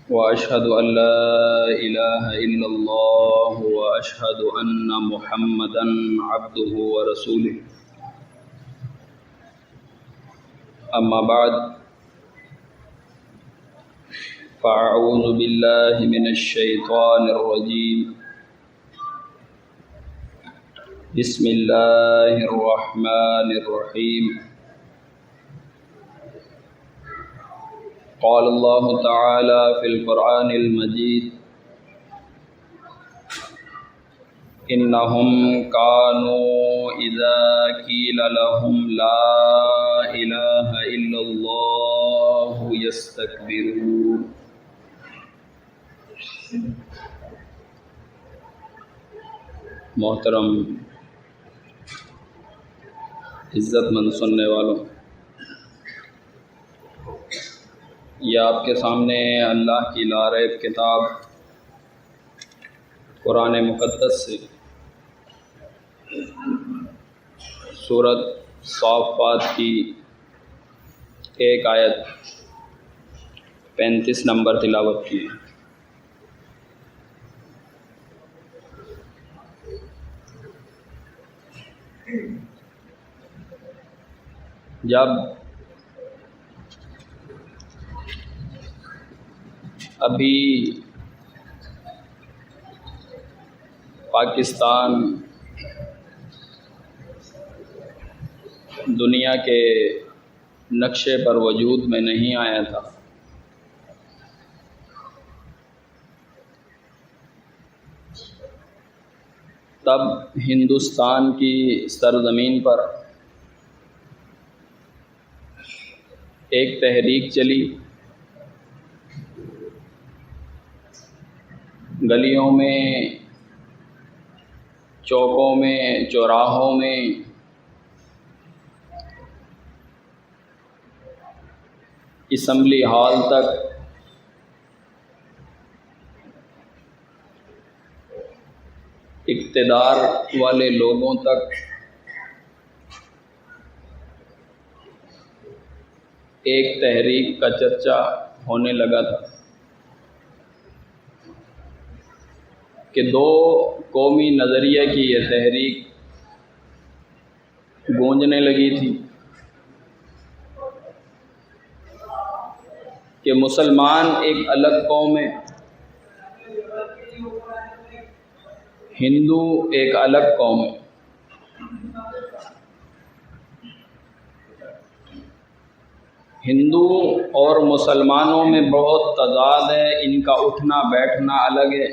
وأشهد أن لا إله إلا الله وأشهد أن محمدا عبده ورسوله. أما بعد فأعوذ بالله من الشيطان الرجيم. بسم الله الرحمن الرحيم. قال الله تعالى في القرآن المجيد: إنهم كانوا إذا قيل لهم لا إله إلا الله يستكبرون. محترم عزت مند سننے والوں، یہ آپ کے سامنے اللہ کی لاریب کتاب قرآن مقدس سے سورۃ صافات کی ایک آیت 35 نمبر تلاوت کی ہے۔ جب ابھی پاکستان دنیا کے نقشے پر وجود میں نہیں آیا تھا، تب ہندوستان کی سرزمین پر ایک تحریک چلی۔ گلیوں میں، چوکوں میں، چوراہوں میں اسمبلی ہال تک اقتدار والے لوگوں تک ایک تحریک کا چرچا ہونے لگا تھا کہ دو قومی نظریے کی یہ تحریک گونجنے لگی تھی کہ مسلمان ایک الگ قوم ہے، ہندو ایک الگ قوم ہے۔ ہندو اور مسلمانوں میں بہت تضاد ہے، ان کا اٹھنا بیٹھنا الگ ہے،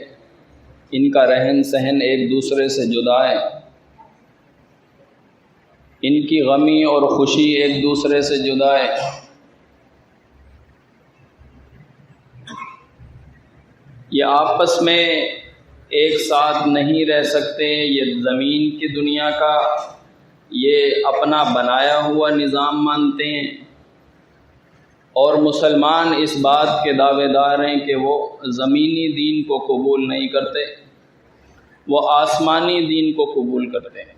ان کا رہن سہن ایک دوسرے سے جدا ہے، ان کی غمی اور خوشی ایک دوسرے سے جدا ہے۔ یہ آپس میں ایک ساتھ نہیں رہ سکتے، یہ زمین کی دنیا کا یہ اپنا بنایا ہوا نظام مانتے ہیں، اور مسلمان اس بات کے دعوے دار ہیں کہ وہ زمینی دین کو قبول نہیں کرتے، وہ آسمانی دین کو قبول کرتے ہیں۔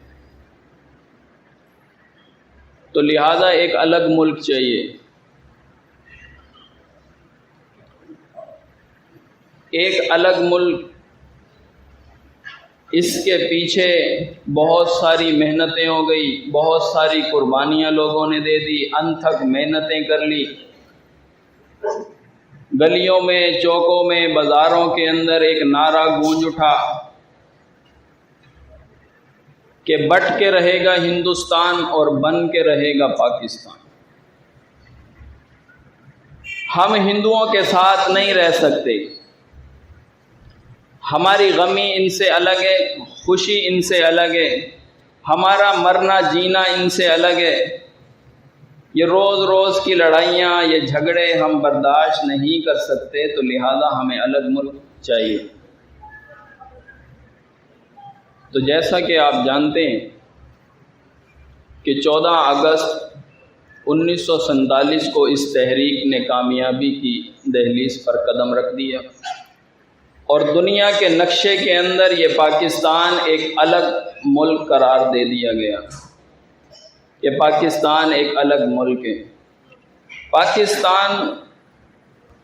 تو لہذا ایک الگ ملک چاہیے، ایک الگ ملک۔ اس کے پیچھے بہت ساری محنتیں ہو گئی، بہت ساری قربانیاں لوگوں نے دے دی، انتھک محنتیں کر لی۔ گلیوں میں، چوکوں میں، بازاروں کے اندر ایک نعرہ گونج اٹھا کہ بٹ کے رہے گا ہندوستان اور بن کے رہے گا پاکستان۔ ہم ہندوؤں کے ساتھ نہیں رہ سکتے، ہماری غمی ان سے الگ ہے، خوشی ان سے الگ ہے، ہمارا مرنا جینا ان سے الگ ہے۔ یہ روز روز کی لڑائیاں، یہ جھگڑے ہم برداشت نہیں کر سکتے، تو لہذا ہمیں الگ ملک چاہیے۔ تو جیسا کہ آپ جانتے ہیں کہ 14 اگست 1947 کو اس تحریک نے کامیابی کی دہلیز پر قدم رکھ دیا، اور دنیا کے نقشے کے اندر یہ پاکستان ایک الگ ملک قرار دے دیا گیا۔ یہ پاکستان ایک الگ ملک ہے۔ پاکستان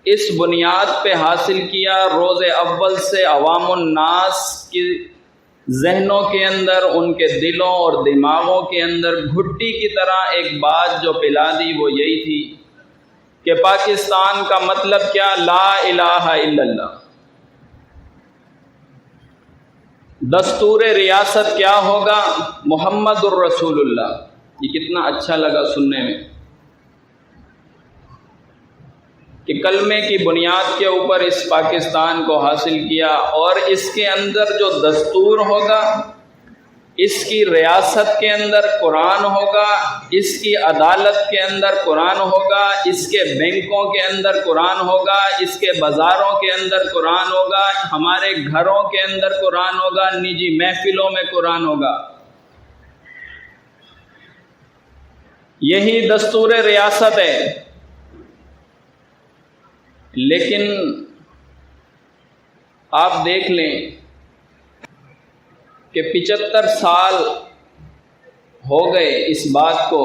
اس بنیاد پہ حاصل کیا، روز اول سے عوام الناس کی ذہنوں کے اندر، ان کے دلوں اور دماغوں کے اندر گھٹی کی طرح ایک بات جو پلا دی وہ یہی تھی کہ پاکستان کا مطلب کیا؟ لا الہ الا اللہ۔ دستور ریاست کیا ہوگا؟ محمد الرسول اللہ۔ یہ کتنا اچھا لگا سننے میں کہ کلمے کی بنیاد کے اوپر اس پاکستان کو حاصل کیا، اور اس کے اندر جو دستور ہوگا، اس کی ریاست کے اندر قرآن ہوگا، اس کی عدالت کے اندر قرآن ہوگا، اس کے بینکوں کے اندر قرآن ہوگا، اس کے بازاروں کے اندر قرآن ہوگا، ہمارے گھروں کے اندر قرآن ہوگا، نجی محفلوں میں قرآن ہوگا۔ یہی دستور ریاست ہے۔ لیکن آپ دیکھ لیں کہ 75 سال ہو گئے اس بات کو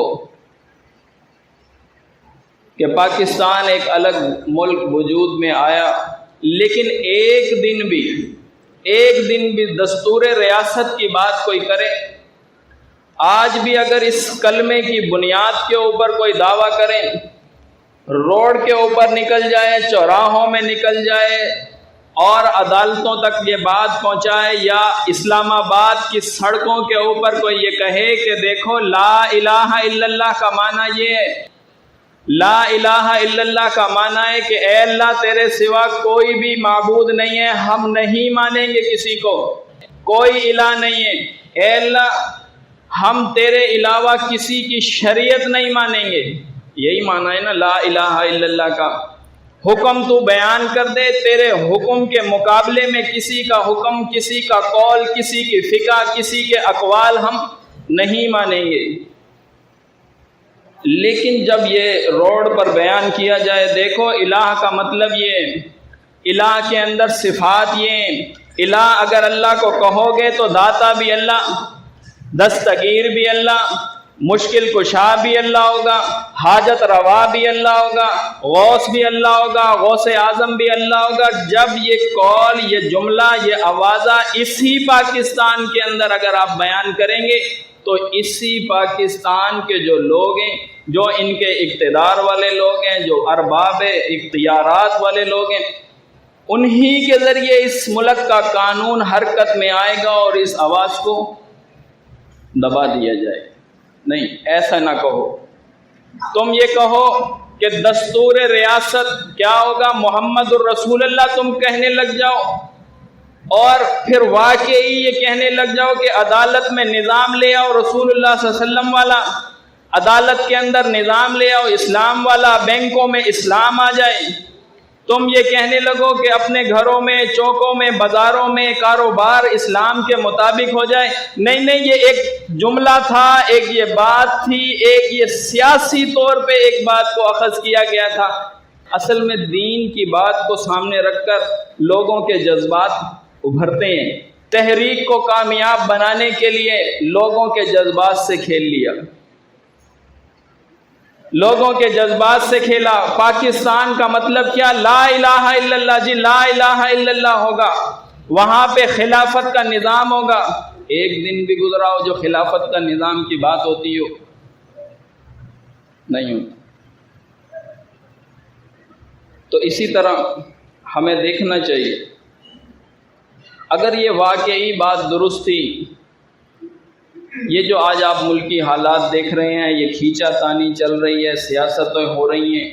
کہ پاکستان ایک الگ ملک وجود میں آیا، لیکن ایک دن بھی دستور ریاست کی بات کوئی کرے؟ آج بھی اگر اس کلمے کی بنیاد کے اوپر کوئی دعویٰ کریں، روڈ کے اوپر نکل جائے، چوراہوں میں نکل جائے اور عدالتوں تک یہ بات پہنچائے، یا اسلام آباد کی سڑکوں کے اوپر کوئی یہ کہے کہ دیکھو لا الہ الا اللہ کا معنی یہ ہے، لا الہ الا اللہ کا معنی ہے کہ اے اللہ تیرے سوا کوئی بھی معبود نہیں ہے، ہم نہیں مانیں گے کسی کو، کوئی الہ نہیں ہے، اے اللہ ہم تیرے علاوہ کسی کی شریعت نہیں مانیں گے۔ یہی معنی ہے نا لا الہ الا اللہ کا۔ حکم تو بیان کر دے، تیرے حکم کے مقابلے میں کسی کا حکم، کسی کا قول، کسی کی فقہ، کسی کے اقوال ہم نہیں مانیں گے۔ لیکن جب یہ روڈ پر بیان کیا جائے، دیکھو الہ کا مطلب یہ، الہ کے اندر صفات یہ، الہ اگر اللہ کو کہو گے تو داتا بھی اللہ، دستگیر بھی اللہ، مشکل کشا بھی اللہ ہوگا، حاجت روا بھی اللہ ہوگا، غوث بھی اللہ ہوگا، غوث اعظم بھی اللہ ہوگا۔ جب یہ قول، یہ جملہ، یہ آوازہ اسی پاکستان کے اندر اگر آپ بیان کریں گے تو اسی پاکستان کے جو لوگ ہیں، جو ان کے اقتدار والے لوگ ہیں، جو ارباب اختیارات والے لوگ ہیں، انہی کے ذریعے اس ملک کا قانون حرکت میں آئے گا اور اس آواز کو دبا دیا جائے گا۔ نہیں، ایسا نہ کہو۔ تم یہ کہو کہ دستور ریاست کیا ہوگا؟ محمد الرسول اللہ تم کہنے لگ جاؤ، اور پھر واقعی یہ کہنے لگ جاؤ کہ عدالت میں نظام لے آؤ رسول اللہ صلی اللہ علیہ وسلم والا، عدالت کے اندر نظام لے آؤ اسلام والا، بینکوں میں اسلام آ جائے۔ تم یہ کہنے لگو کہ اپنے گھروں میں، چوکوں میں، بازاروں میں کاروبار اسلام کے مطابق ہو جائے۔ نہیں، یہ ایک جملہ تھا، ایک یہ بات تھی، ایک یہ سیاسی طور پہ ایک بات کو اخذ کیا گیا تھا۔ اصل میں دین کی بات کو سامنے رکھ کر لوگوں کے جذبات ابھرتے ہیں۔ تحریک کو کامیاب بنانے کے لیے لوگوں کے جذبات سے کھیل لیا، لوگوں کے جذبات سے کھیلا۔ پاکستان کا مطلب کیا؟ لا الہ الا اللہ، جی لا الہ الا اللہ ہوگا، وہاں پہ خلافت کا نظام ہوگا۔ ایک دن بھی گزرا ہو جو خلافت کا نظام کی بات ہوتی ہو؟ نہیں ہوتا۔ تو اسی طرح ہمیں دیکھنا چاہیے، اگر یہ واقعی بات درست تھی، یہ جو آج آپ ملکی حالات دیکھ رہے ہیں، یہ کھینچا تانی چل رہی ہے، سیاستیں ہو رہی ہیں،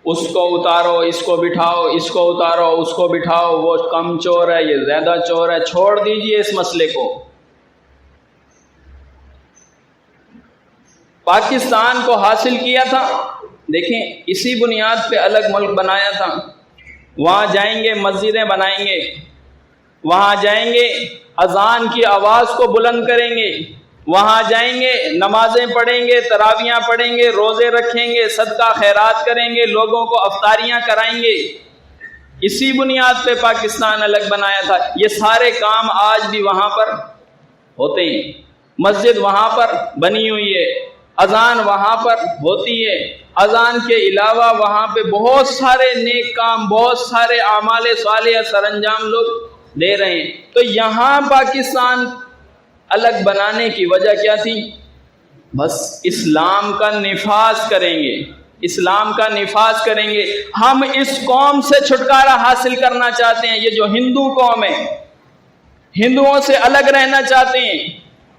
اس کو اتارو، اس کو بٹھاؤ، اس کو اتارو، اس کو بٹھاؤ، وہ کم چور ہے، یہ زیادہ چور ہے، چھوڑ دیجئے اس مسئلے کو۔ پاکستان کو حاصل کیا تھا، دیکھیں اسی بنیاد پہ الگ ملک بنایا تھا۔ وہاں جائیں گے مسجدیں بنائیں گے، وہاں جائیں گے اذان کی آواز کو بلند کریں گے، وہاں جائیں گے نمازیں پڑھیں گے، تراویحیں پڑھیں گے، روزے رکھیں گے، صدقہ خیرات کریں گے، لوگوں کو افطاریاں کرائیں گے۔ اسی بنیاد پہ پاکستان الگ بنایا تھا۔ یہ سارے کام آج بھی وہاں پر ہوتے ہیں، مسجد وہاں پر بنی ہوئی ہے، اذان وہاں پر ہوتی ہے، اذان کے علاوہ وہاں پہ بہت سارے نیک کام، بہت سارے اعمال صالحہ سر انجام لوگ دے رہے ہیں۔ تو یہاں پاکستان الگ بنانے کی وجہ کیا تھی؟ بس اسلام کا نفاذ کریں گے، اسلام کا نفاذ کریں گے، ہم اس قوم سے چھٹکارا حاصل کرنا چاہتے ہیں۔ یہ جو ہندو قوم ہے، ہندوؤں سے الگ رہنا چاہتے ہیں،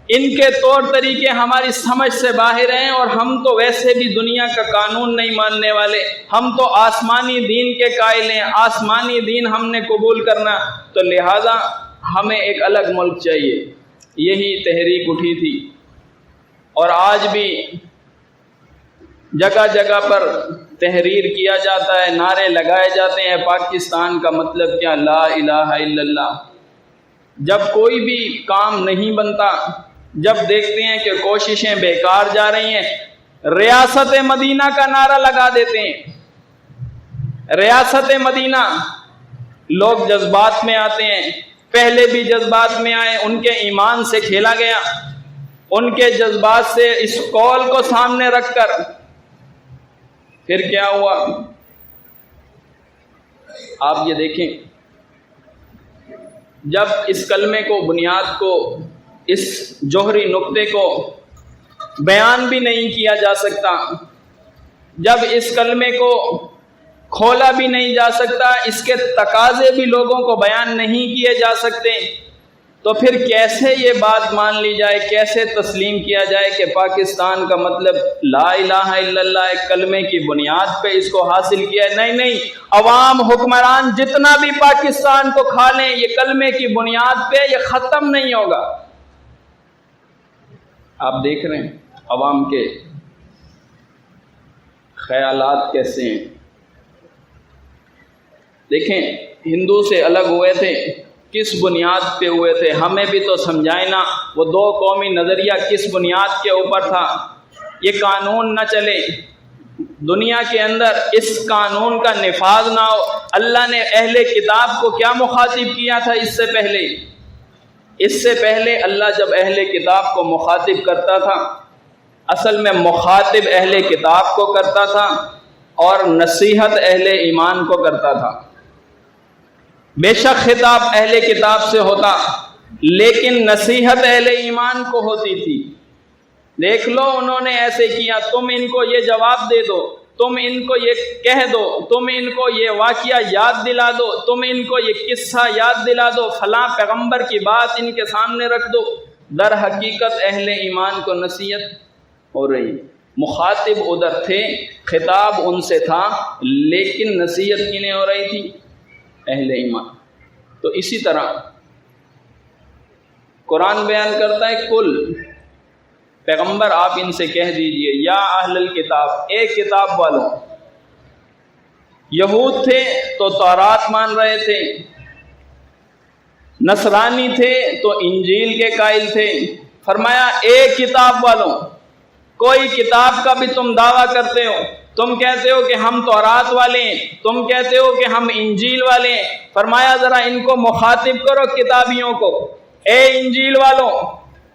ان کے طور طریقے ہماری سمجھ سے باہر ہیں، اور ہم تو ویسے بھی دنیا کا قانون نہیں ماننے والے، ہم تو آسمانی دین کے قائل ہیں، آسمانی دین ہم نے قبول کرنا، تو لہٰذا ہمیں ایک الگ ملک چاہیے۔ یہی تحریک اٹھی تھی، اور آج بھی جگہ جگہ پر تحریر کیا جاتا ہے، نعرے لگائے جاتے ہیں، پاکستان کا مطلب کیا؟ لا الہ الا اللہ۔ جب کوئی بھی کام نہیں بنتا، جب دیکھتے ہیں کہ کوششیں بیکار جا رہی ہیں، ریاست مدینہ کا نعرہ لگا دیتے ہیں۔ ریاست مدینہ، لوگ جذبات میں آتے ہیں، پہلے بھی جذبات میں آئے، ان کے ایمان سے کھیلا گیا، ان کے جذبات سے اس قول کو سامنے رکھ کر پھر کیا ہوا؟ آپ یہ دیکھیں، جب اس کلمے کو، بنیاد کو، اس جوہری نقطے کو بیان بھی نہیں کیا جا سکتا، جب اس کلمے کو کھولا بھی نہیں جا سکتا، اس کے تقاضے بھی لوگوں کو بیان نہیں کیے جا سکتے، تو پھر کیسے یہ بات مان لی جائے، کیسے تسلیم کیا جائے کہ پاکستان کا مطلب لا الہ الا اللہ، ایک کلمے کی بنیاد پہ اس کو حاصل کیا ہے؟ نہیں نہیں، عوام، حکمران جتنا بھی پاکستان کو کھا لیں، یہ کلمے کی بنیاد پہ یہ ختم نہیں ہوگا۔ آپ دیکھ رہے ہیں عوام کے خیالات کیسے ہیں۔ دیکھیں، ہندو سے الگ ہوئے تھے، کس بنیاد پہ ہوئے تھے؟ ہمیں بھی تو سمجھائے نا، وہ دو قومی نظریہ کس بنیاد کے اوپر تھا؟ یہ قانون نہ چلے دنیا کے اندر، اس قانون کا نفاذ نہ ہو۔ اللہ نے اہل کتاب کو کیا مخاطب کیا تھا اس سے پہلے؟ اس سے پہلے اللہ جب اہل کتاب کو مخاطب کرتا تھا، اصل میں مخاطب اہل کتاب کو کرتا تھا اور نصیحت اہل ایمان کو کرتا تھا۔ بے شک خطاب اہل کتاب سے ہوتا، لیکن نصیحت اہل ایمان کو ہوتی تھی۔ دیکھ لو، انہوں نے ایسے کیا، تم ان کو یہ جواب دے دو، تم ان کو یہ کہہ دو، تم ان کو یہ واقعہ یاد دلا دو، تم ان کو یہ قصہ یاد دلا دو، فلاں پیغمبر کی بات ان کے سامنے رکھ دو۔ در حقیقت اہل ایمان کو نصیحت ہو رہی، مخاطب ادھر تھے، خطاب ان سے تھا، لیکن نصیحت کنہیں ہو رہی تھی؟ اہل ایمان۔ تو اسی طرح قرآن بیان کرتا ہے، کل پیغمبر آپ ان سے کہہ دیجئے، یا اہل الکتاب، اے کتاب والوں۔ یہود تھے تو تورات مان رہے تھے، نصرانی تھے تو انجیل کے قائل تھے۔ فرمایا اے کتاب والوں، کوئی کتاب کا بھی تم دعویٰ کرتے ہو، تم کہتے ہو کہ ہم تورات والے ہیں، تم کہتے ہو کہ ہم انجیل والے ہیں، فرمایا ذرا ان کو مخاطب کرو، کتابیوں کو، اے انجیل والوں،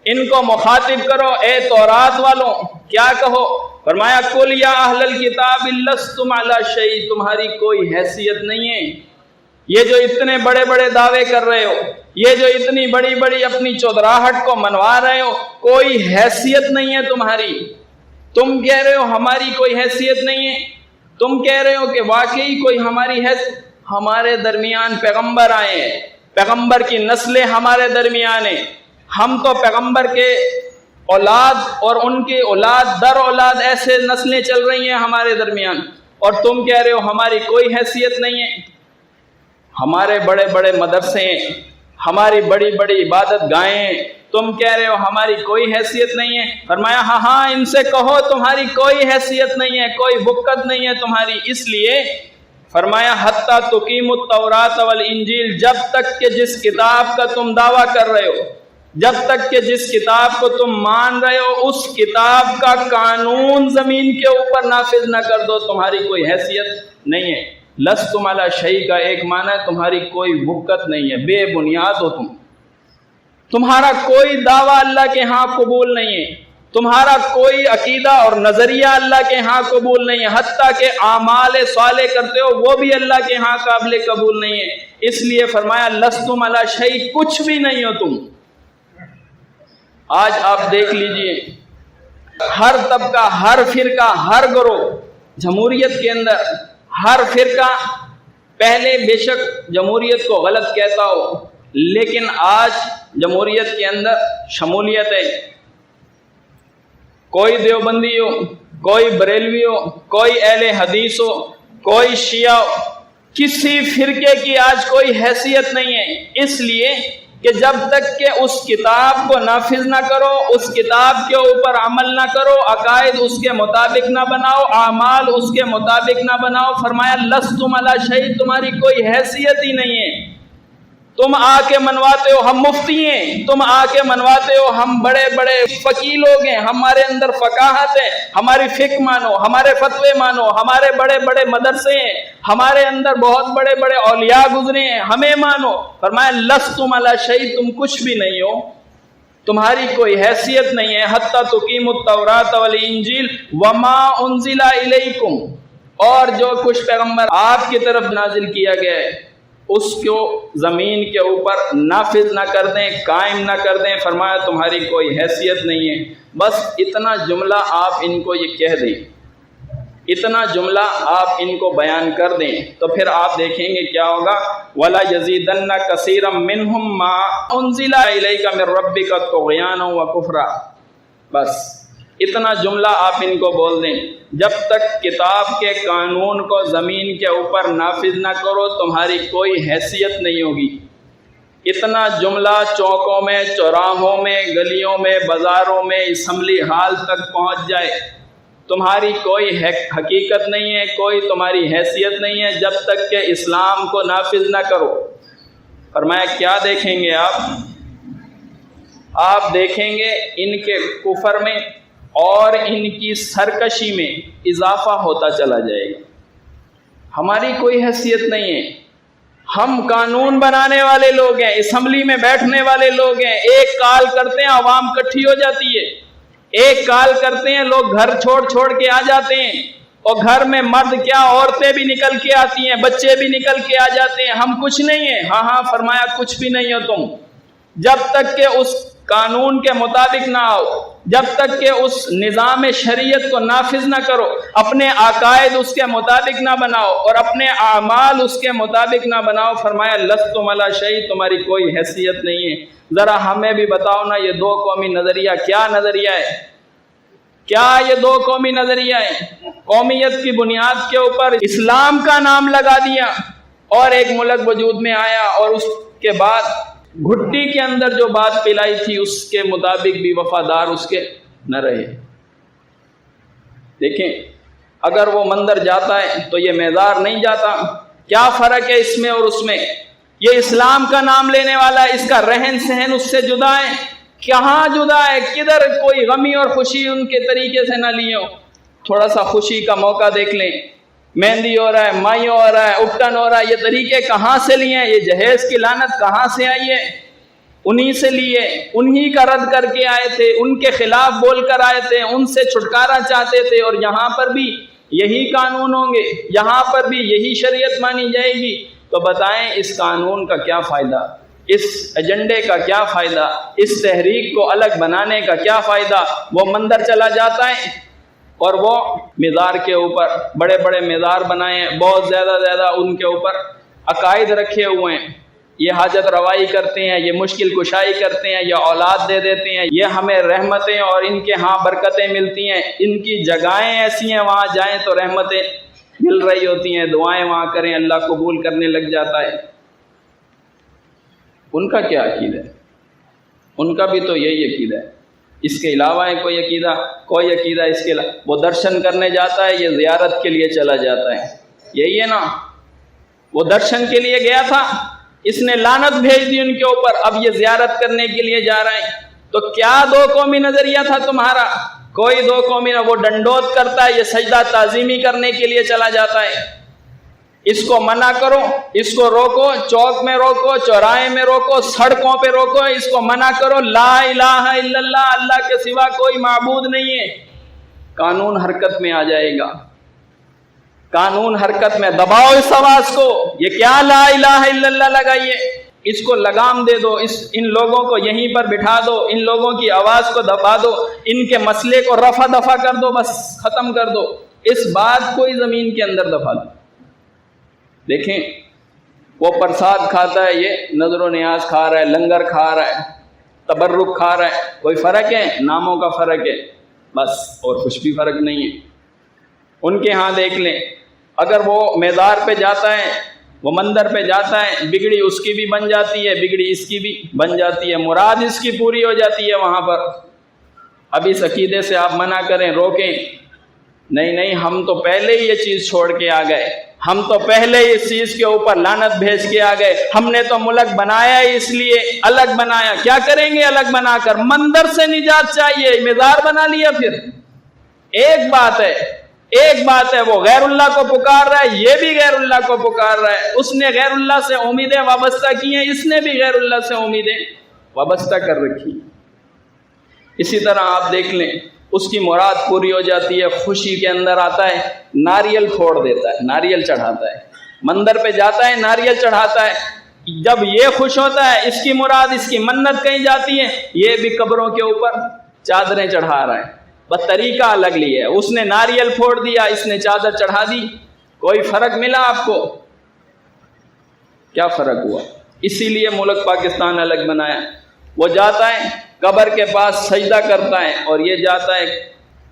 ان کو مخاطب کرو، اے تورات والوں، کیا کہو؟ فرمایا قل یا اہل الکتاب لستم علی شیء، تمہاری کوئی حیثیت نہیں ہے۔ یہ جو اتنے بڑے بڑے دعوے کر رہے ہو، یہ جو اتنی بڑی بڑی اپنی چودراہٹ کو منوا رہے ہو، کوئی حیثیت نہیں ہے تمہاری۔ تم کہہ رہے ہو ہماری کوئی حیثیت نہیں ہے، تم کہہ رہے ہو کہ واقعی کوئی ہماری حیثیت، ہمارے درمیان پیغمبر آئے ہیں، پیغمبر کی نسلیں ہمارے درمیان ہیں، ہم تو پیغمبر کے اولاد اور ان کے اولاد در اولاد ایسے نسلیں چل رہی ہیں ہمارے درمیان، اور تم کہہ رہے ہو ہماری کوئی حیثیت نہیں ہے۔ ہمارے بڑے بڑے مدرسے ہیں، ہماری بڑی بڑی عبادت گاہیں ہیں، تم کہہ رہے ہو ہماری کوئی حیثیت نہیں ہے۔ فرمایا ہاں ان سے کہو تمہاری کوئی حیثیت نہیں ہے، کوئی بکت نہیں ہے تمہاری۔ اس لیے فرمایا حتیٰ تقیم التوراۃ والانجیل، جب تک کہ جس کتاب کا تم دعویٰ کر رہے ہو، جب تک کہ جس کتاب کو تم مان رہے ہو، اس کتاب کا قانون زمین کے اوپر نافذ نہ کر دو، تمہاری کوئی حیثیت نہیں ہے۔ لستم علی شیء کا ایک معنی ہے تمہاری کوئی بکت نہیں ہے، بے بنیاد ہو تم، تمہارا کوئی دعویٰ اللہ کے ہاں قبول نہیں ہے، تمہارا کوئی عقیدہ اور نظریہ اللہ کے ہاں قبول نہیں ہے، حتیٰ کہ اعمال صالح کرتے ہو وہ بھی اللہ کے ہاں قابل قبول نہیں ہے۔ اس لیے فرمایا لستم علی شیء، کچھ بھی نہیں ہو تم۔ آج آپ دیکھ لیجئے ہر طبقہ، ہر فرقہ، ہر گروہ جمہوریت کے اندر، ہر فرقہ پہلے بے شک جمہوریت کو غلط کہتا ہو، لیکن آج جمہوریت کے اندر شمولیت ہے۔ کوئی دیوبندی ہو، کوئی بریلوی ہو، کوئی اہل حدیث ہو، کوئی شیعہ ہو، کسی فرقے کی آج کوئی حیثیت نہیں ہے، اس لیے کہ جب تک کہ اس کتاب کو نافذ نہ کرو، اس کتاب کے اوپر عمل نہ کرو، عقائد اس کے مطابق نہ بناؤ، اعمال اس کے مطابق نہ بناؤ، فرمایا لستم علی شیء، تمہاری کوئی حیثیت ہی نہیں ہے۔ تم آ کے منواتے ہو ہم مفتی ہیں، تم آ کے منواتے ہو ہم بڑے بڑے فقیہ لوگ ہیں، ہمارے اندر فقاہت ہے، ہماری فقہ مانو، ہمارے فتوے مانو، ہمارے بڑے بڑے مدرسے ہیں، ہمارے اندر بہت بڑے بڑے اولیاء گزرے ہیں، ہمیں مانو۔ فرمایا لستم علی شیء، تم کچھ بھی نہیں ہو، تمہاری کوئی حیثیت نہیں ہے، حتی تقیموا التوراۃ والانجیل وما انزل الیکم، اور جو کچھ پیغمبر آپ کی طرف نازل کیا گیا ہے اس کو زمین کے اوپر نافذ نہ کر دیں، قائم نہ کر دیں، فرمایا تمہاری کوئی حیثیت نہیں ہے۔ بس اتنا جملہ آپ ان کو یہ کہہ دیں، اتنا جملہ آپ ان کو بیان کر دیں تو پھر آپ دیکھیں گے کیا ہوگا۔ وَلَا يَزِيدَنَّ كَثِيرًا مِّنْهُمْ مَا أُنزِلَ إِلَيْكَ مِن رَّبِّكَ طُغْيَانًا وَكُفْرًا۔ بس اتنا جملہ آپ ان کو بول دیں، جب تک کتاب کے قانون کو زمین کے اوپر نافذ نہ کرو تمہاری کوئی حیثیت نہیں ہوگی۔ اتنا جملہ چوکوں میں، چوراہوں میں، گلیوں میں، بازاروں میں، اسمبلی ہال تک پہنچ جائے، تمہاری کوئی حقیقت نہیں ہے، کوئی تمہاری حیثیت نہیں ہے جب تک کہ اسلام کو نافذ نہ کرو۔ فرمایا کیا دیکھیں گے آپ دیکھیں گے ان کے کفر میں اور ان کی سرکشی میں اضافہ ہوتا چلا جائے گا۔ ہماری کوئی حیثیت نہیں ہے، ہم قانون بنانے والے لوگ ہیں، اسمبلی میں بیٹھنے والے لوگ ہیں، ایک کال کرتے ہیں عوام اکٹھی ہو جاتی ہے، ایک کال کرتے ہیں لوگ گھر چھوڑ کے آ جاتے ہیں، اور گھر میں مرد کیا عورتیں بھی نکل کے آتی ہیں، بچے بھی نکل کے آ جاتے ہیں، ہم کچھ نہیں ہیں۔ ہاں فرمایا کچھ بھی نہیں ہو تم، جب تک کہ اس قانون کے مطابق نہ آؤ، جب تک کہ اس نظام شریعت کو نافذ نہ کرو، اپنے عقائد اس کے مطابق نہ بناؤ اور اپنے اعمال اس کے مطابق نہ بناؤ، فرمایا لستم علی شیء، تمہاری کوئی حیثیت نہیں ہے۔ ذرا ہمیں بھی بتاؤ نا یہ دو قومی نظریہ کیا نظریہ ہے؟ کیا یہ دو قومی نظریہ ہے؟ قومیت کی بنیاد کے اوپر اسلام کا نام لگا دیا اور ایک ملک وجود میں آیا، اور اس کے بعد گھٹی کے اندر جو بات پلائی تھی اس کے مطابق بھی وفادار اس کے نہ رہے۔ دیکھیں اگر وہ مندر جاتا ہے تو یہ میدار نہیں جاتا، کیا فرق ہے اس میں اور اس میں؟ یہ اسلام کا نام لینے والا ہے، اس کا رہن سہن اس سے جدا ہے، کہاں جدا ہے؟ کدھر کوئی غمی اور خوشی ان کے طریقے سے نہ لیو۔ تھوڑا سا خوشی کا موقع دیکھ لیں، مہندی ہو رہا ہے، مائی ہو رہا ہے، اپٹن ہو رہا ہے، یہ طریقے کہاں سے لیے ہیں؟ یہ جہیز کی لعنت کہاں سے آئی ہے؟ انہی سے لیے، انہی کا رد کر کے آئے تھے، ان کے خلاف بول کر آئے تھے، ان سے چھٹکارا چاہتے تھے، اور یہاں پر بھی یہی قانون ہوں گے، یہاں پر بھی یہی شریعت مانی جائے گی۔ تو بتائیں اس قانون کا کیا فائدہ، اس ایجنڈے کا کیا فائدہ، اس تحریک کو الگ بنانے کا کیا فائدہ؟ وہ مندر چلا جاتا ہے اور وہ مزار کے اوپر بڑے بڑے مزار بنائے ہیں، بہت زیادہ ان کے اوپر عقائد رکھے ہوئے ہیں، یہ حاجت روائی کرتے ہیں، یہ مشکل کشائی کرتے ہیں، یہ اولاد دے دیتے ہیں، یہ ہمیں رحمتیں اور ان کے ہاں برکتیں ملتی ہیں، ان کی جگہیں ایسی ہیں وہاں جائیں تو رحمتیں مل رہی ہوتی ہیں، دعائیں وہاں کریں اللہ قبول کرنے لگ جاتا ہے۔ ان کا کیا عقیدہ ہے؟ ان کا بھی تو یہی عقیدہ ہے، اس کے علاوہ ہے کوئی عقیدہ اس کے علاوہ؟ وہ درشن کرنے جاتا ہے، یہ زیارت کے لیے چلا جاتا ہے، یہی ہے نا؟ وہ درشن کے لیے گیا تھا، اس نے لعنت بھیج دی ان کے اوپر، اب یہ زیارت کرنے کے لیے جا رہے ہیں۔ تو کیا دو قومی نظریہ تھا تمہارا؟ کوئی دو قومی نہ، وہ ڈنڈوت کرتا ہے، یہ سجدہ تعظیمی کرنے کے لیے چلا جاتا ہے، اس کو منع کرو، اس کو روکو، چوک میں روکو، چوراہے میں روکو، سڑکوں پہ روکو، اس کو منع کرو لا الہ الا اللہ، اللہ کے سوا کوئی معبود نہیں ہے، قانون حرکت میں آ جائے گا۔ قانون حرکت میں، دباؤ اس آواز کو، یہ کیا لا الہ الا اللہ لگائیے، اس کو لگام دے دو، ان لوگوں کو یہیں پر بٹھا دو، ان لوگوں کی آواز کو دبا دو، ان کے مسئلے کو رفع دفع کر دو، بس ختم کر دو، اس بات کو ہی زمین کے اندر دفع دو۔ دیکھیں وہ پرساد کھاتا ہے، یہ نظر و نیاز کھا رہا ہے، لنگر کھا رہا ہے، تبرک کھا رہا ہے، کوئی فرق ہے؟ ناموں کا فرق ہے بس، اور کچھ بھی فرق نہیں ہے۔ ان کے ہاں دیکھ لیں، اگر وہ میدار پہ جاتا ہے، وہ مندر پہ جاتا ہے، بگڑی اس کی بھی بن جاتی ہے، بگڑی اس کی بھی بن جاتی ہے، مراد اس کی پوری ہو جاتی ہے وہاں پر۔ اب اس عقیدے سے آپ منع کریں، روکیں، نہیں ہم تو پہلے ہی یہ چیز چھوڑ کے آ گئے، ہم تو پہلے ہی اس چیز کے اوپر لعنت بھیج کے آ گئے، ہم نے تو ملک بنایا ہی اس لیے، الگ بنایا، کیا کریں گے الگ بنا کر؟ مندر سے نجات چاہیے، مزار بنا لیا پھر۔ ایک بات ہے وہ غیر اللہ کو پکار رہا ہے، یہ بھی غیر اللہ کو پکار رہا ہے، اس نے غیر اللہ سے امیدیں وابستہ کی ہیں، اس نے بھی غیر اللہ سے امیدیں وابستہ کر رکھی ہیں۔ اسی طرح آپ دیکھ لیں، اس کی مراد پوری ہو جاتی ہے، خوشی کے اندر آتا ہے، ناریل پھوڑ دیتا ہے، ناریل چڑھاتا ہے، مندر پہ جاتا ہے، ناریل چڑھاتا ہے۔ جب یہ خوش ہوتا ہے، اس کی مراد، اس کی منت کہیں جاتی ہے، یہ بھی قبروں کے اوپر چادریں چڑھا رہا ہے، بس طریقہ الگ لیا ہے، اس نے ناریل پھوڑ دیا، اس نے چادر چڑھا دی، کوئی فرق ملا آپ کو؟ کیا فرق ہوا؟ اسی لیے ملک پاکستان الگ بنایا۔ وہ جاتا ہے قبر کے پاس سجدہ کرتا ہے، اور یہ جاتا ہے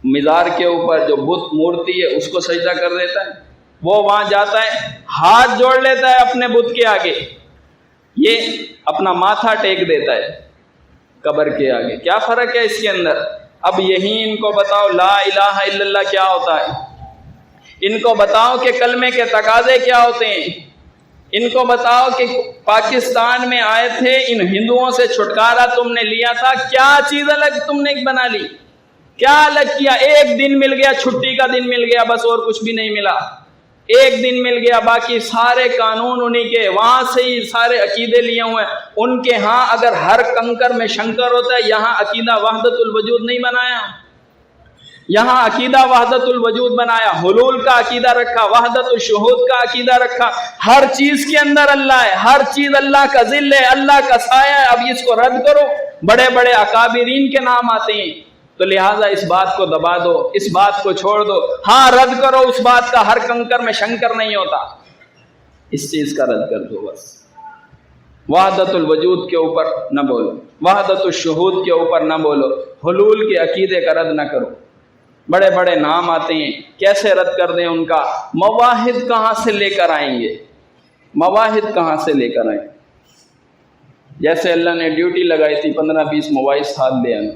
مزار کے اوپر جو بت مورتی ہے اس کو سجدہ کر دیتا ہے، وہ وہاں جاتا ہے ہاتھ جوڑ لیتا ہے اپنے بت کے آگے، یہ اپنا ماتھا ٹیک دیتا ہے قبر کے آگے۔ کیا فرق ہے اس کے اندر؟ اب یہی ان کو بتاؤ لا الہ الا اللہ کیا ہوتا ہے، ان کو بتاؤ کہ کلمے کے تقاضے کیا ہوتے ہیں، ان کو بتاؤ کہ پاکستان میں آئے تھے، ان ہندوؤں سے چھٹکارا تم نے لیا تھا، کیا چیز الگ تم نے بنا لی، کیا الگ کیا؟ ایک دن مل گیا، چھٹی کا دن مل گیا، بس اور کچھ بھی نہیں ملا، ایک دن مل گیا، باقی سارے قانون انہی کے، وہاں سے ہی سارے عقیدے لیے ہوئے ہیں۔ ان کے ہاں اگر ہر کنکر میں شنکر ہوتا ہے، یہاں عقیدہ وحدت الوجود نہیں بنایا، یہاں عقیدہ وحدت الوجود بنایا، حلول کا عقیدہ رکھا، وحدت الشہود کا عقیدہ رکھا، ہر چیز کے اندر اللہ ہے، ہر چیز اللہ کا ذل ہے، اللہ کا سایہ ہے۔ اب اس کو رد کرو، بڑے بڑے اکابرین کے نام آتے ہیں، تو لہٰذا اس بات کو دبا دو، اس بات کو چھوڑ دو، ہاں رد کرو اس بات کا، ہر کنکر میں شنکر نہیں ہوتا، اس چیز کا رد کر دو بس۔ وحدت الوجود کے اوپر نہ بولو، وحدت الشہود کے اوپر نہ بولو، حلول کے عقیدے کا رد نہ کرو۔ بڑے بڑے نام آتے ہیں، کیسے رد کر دیں ان کا؟ مواحد کہاں سے لے کر آئیں گے؟ مواحد کہاں سے لے کر آئیں؟ جیسے اللہ نے ڈیوٹی لگائی تھی 15-20 مواحد ساتھ لے آئیں،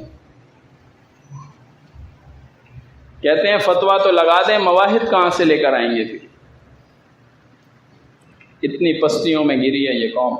کہتے ہیں فتویٰ تو لگا دیں، مواحد کہاں سے لے کر آئیں گے؟ پھر اتنی پستیوں میں گری ہے یہ قوم۔